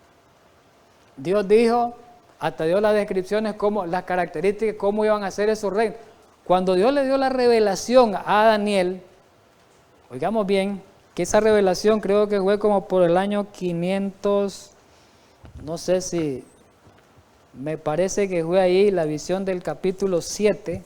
Dios dijo, hasta dio las descripciones, como, las características, cómo iban a ser esos reinos. Cuando Dios le dio la revelación a Daniel, oigamos bien, que esa revelación creo que fue como por el año 500, no sé si, me parece que fue ahí la visión del capítulo 7,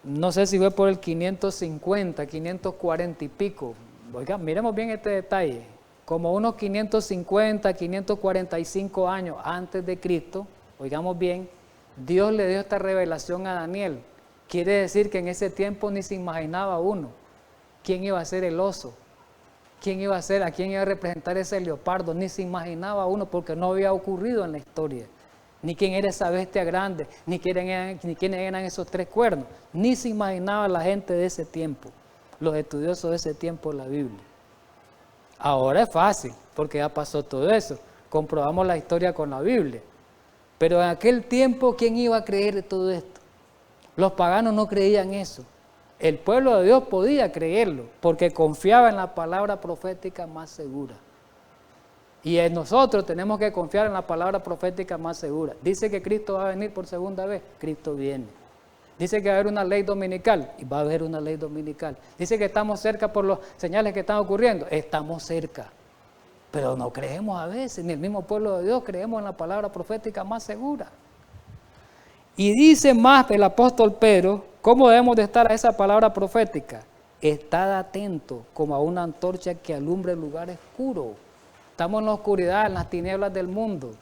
no sé si fue por el 550, 540 y pico. Oigan, miremos bien este detalle, como unos 550, 545 años antes de Cristo, oigamos bien, Dios le dio esta revelación a Daniel. Quiere decir que en ese tiempo ni se imaginaba uno quién iba a ser el oso, quién iba a ser, a quién iba a representar ese leopardo, ni se imaginaba uno porque no había ocurrido en la historia, ni quién era esa bestia grande, ni quiénes eran esos tres cuernos, ni se imaginaba la gente de ese tiempo, los estudiosos de ese tiempo de la Biblia. Ahora es fácil, porque ya pasó todo eso, comprobamos la historia con la Biblia, pero en aquel tiempo, ¿quién iba a creer todo esto? Los paganos no creían eso. El pueblo de Dios podía creerlo porque confiaba en la palabra profética más segura. Y nosotros tenemos que confiar en la palabra profética más segura. Dice que Cristo va a venir por segunda vez, Cristo viene. Dice que va a haber una ley dominical, y va a haber una ley dominical. Dice que estamos cerca por las señales que están ocurriendo, estamos cerca. Pero no creemos a veces, ni el mismo pueblo de Dios creemos en la palabra profética más segura. Y dice más el apóstol Pedro, ¿cómo debemos de estar a esa palabra profética? Estad atento como a una antorcha que alumbra el lugar oscuro. Estamos en la oscuridad, en las tinieblas del mundo.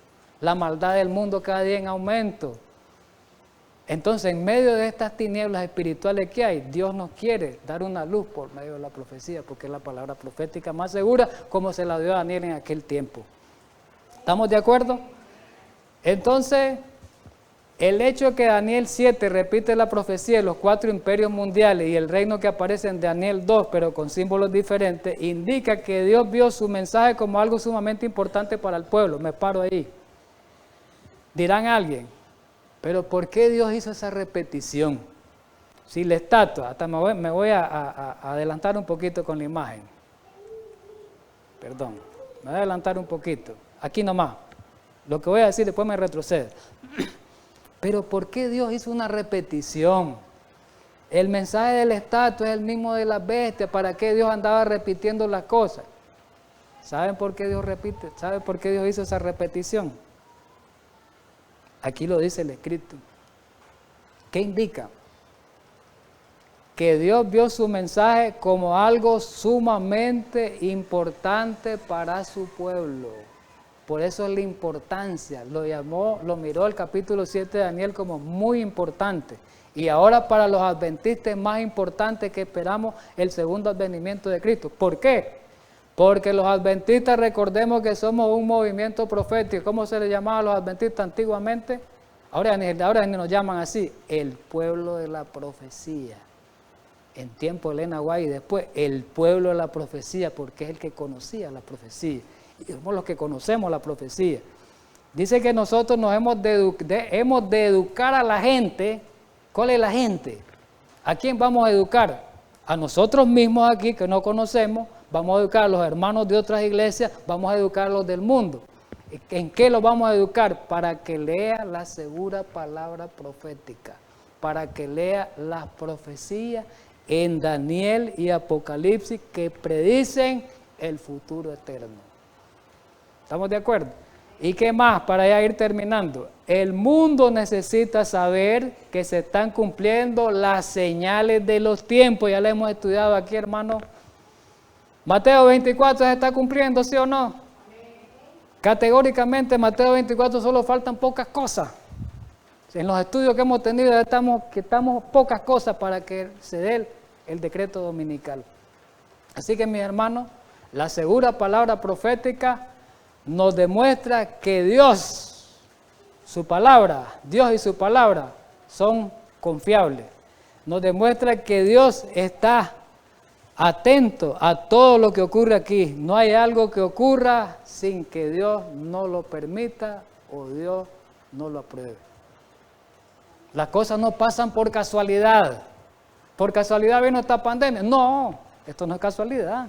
La maldad del mundo cada día en aumento. Entonces, en medio de estas tinieblas espirituales que hay, Dios nos quiere dar una luz por medio de la profecía, porque es la palabra profética más segura, como se la dio a Daniel en aquel tiempo. ¿Estamos de acuerdo? Entonces, El hecho que Daniel 7 repite la profecía de los 4 imperios mundiales y el reino que aparece en Daniel 2, pero con símbolos diferentes, indica que Dios vio su mensaje como algo sumamente importante para el pueblo. Me paro ahí. Dirán alguien, pero ¿por qué Dios hizo esa repetición? Si la estatua, hasta me voy a adelantar un poquito con la imagen. Perdón, me voy a adelantar un poquito. Aquí nomás. Lo que voy a decir después me retrocede. Pero ¿por qué Dios hizo una repetición? El mensaje de la estatua es el mismo de las bestias. ¿Para qué Dios andaba repitiendo las cosas? ¿Saben por qué Dios repite? ¿Saben por qué Dios hizo esa repetición? Aquí lo dice el escrito. ¿Qué indica? Que Dios vio su mensaje como algo sumamente importante para su pueblo. Por eso es la importancia, lo miró el capítulo 7 de Daniel como muy importante. Y ahora para los adventistas es más importante que esperamos el segundo advenimiento de Cristo. ¿Por qué? Porque los adventistas, recordemos que somos un movimiento profético. ¿Cómo se le llamaba a los adventistas antiguamente? Ahora ni nos llaman así, el pueblo de la profecía. En tiempo de Elena White y después, el pueblo de la profecía, porque es el que conocía la profecía. Y somos los que conocemos la profecía. Dice que nosotros nos hemos de educar a la gente. ¿Cuál es la gente? ¿A quién vamos a educar? A nosotros mismos aquí que no conocemos, vamos a educar a los hermanos de otras iglesias, vamos a educar a los del mundo. ¿En qué los vamos a educar? Para que lea la segura palabra profética, para que lea las profecías en Daniel y Apocalipsis que predicen el futuro eterno. ¿Estamos de acuerdo? ¿Y qué más para ya ir terminando? El mundo necesita saber que se están cumpliendo las señales de los tiempos. Ya lo hemos estudiado aquí, hermano. Mateo 24 se está cumpliendo, ¿sí o no? Categóricamente, Mateo 24 solo faltan pocas cosas. En los estudios que hemos tenido estamos pocas cosas para que se dé el decreto dominical. Así que, mis hermanos, la segura palabra profética nos demuestra que Dios y su palabra son confiables. Nos demuestra que Dios está atento a todo lo que ocurre aquí. No hay algo que ocurra sin que Dios no lo permita o Dios no lo apruebe. Las cosas no pasan por casualidad. ¿Por casualidad vino esta pandemia? No, esto no es casualidad.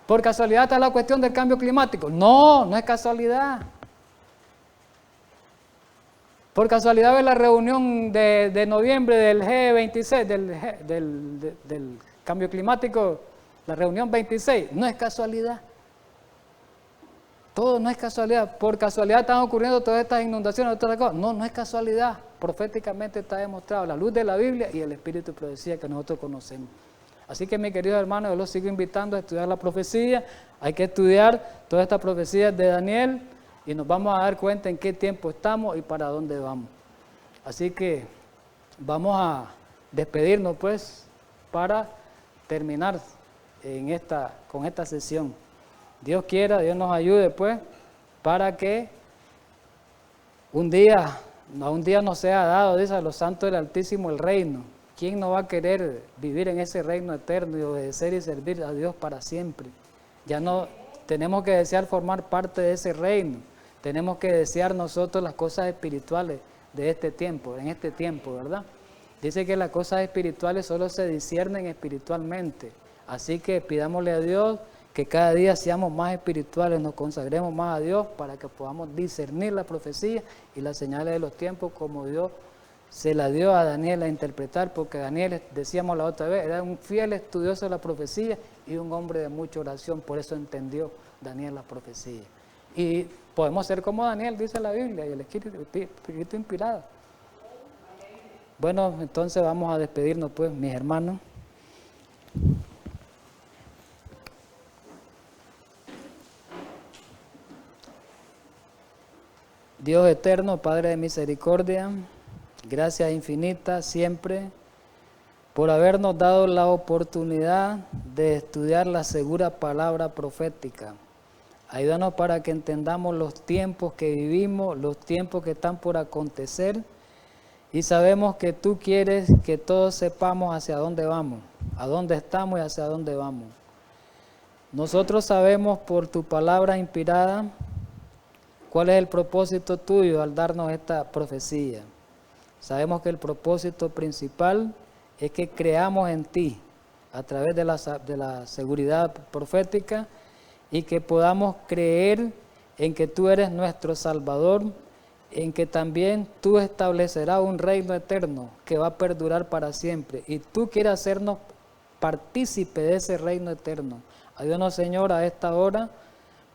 ¿Por casualidad está la cuestión del cambio climático? No, no es casualidad. ¿Por casualidad es la reunión de noviembre del G26, del cambio climático, la reunión 26? No es casualidad. Todo no es casualidad. ¿Por casualidad están ocurriendo todas estas inundaciones, todas estas cosas? No, no es casualidad. Proféticamente está demostrado la luz de la Biblia y el espíritu de profecía que nosotros conocemos. Así que, mis queridos hermanos, yo los sigo invitando a estudiar la profecía. Hay que estudiar todas estas profecías de Daniel y nos vamos a dar cuenta en qué tiempo estamos y para dónde vamos. Así que vamos a despedirnos, pues, para terminar con esta sesión. Dios quiera, Dios nos ayude, pues, para que un día nos sea dado, dice a los santos del Altísimo, el reino. ¿Quién no va a querer vivir en ese reino eterno y obedecer y servir a Dios para siempre? Ya no tenemos que desear formar parte de ese reino. Tenemos que desear nosotros las cosas espirituales de este tiempo, en este tiempo, ¿verdad? Dice que las cosas espirituales solo se disciernen espiritualmente. Así que pidámosle a Dios que cada día seamos más espirituales, nos consagremos más a Dios para que podamos discernir la profecía y las señales de los tiempos como Dios se la dio a Daniel a interpretar, porque Daniel, decíamos la otra vez, era un fiel estudioso de la profecía y un hombre de mucha oración, por eso entendió Daniel la profecía. Y podemos ser como Daniel, dice la Biblia, y el Espíritu inspirado. Bueno, entonces vamos a despedirnos, pues, mis hermanos. Dios eterno, Padre de misericordia, gracias infinitas siempre por habernos dado la oportunidad de estudiar la segura palabra profética. Ayúdanos para que entendamos los tiempos que vivimos, los tiempos que están por acontecer Y sabemos que tú quieres que todos sepamos hacia dónde vamos, a dónde estamos y hacia dónde vamos. Nosotros sabemos por tu palabra inspirada cuál es el propósito tuyo al darnos esta profecía. Sabemos que el propósito principal es que creamos en ti a través de la seguridad profética y que podamos creer en que tú eres nuestro Salvador, en que también tú establecerás un reino eterno que va a perdurar para siempre. Y tú quieres hacernos partícipe de ese reino eterno. Ayúdanos, Señor, a esta hora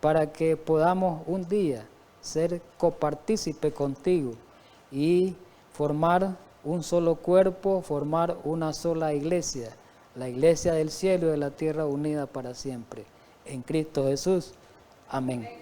para que podamos un día ser copartícipe contigo y formar un solo cuerpo, formar una sola iglesia, la iglesia del cielo y de la tierra unida para siempre. En Cristo Jesús. Amén.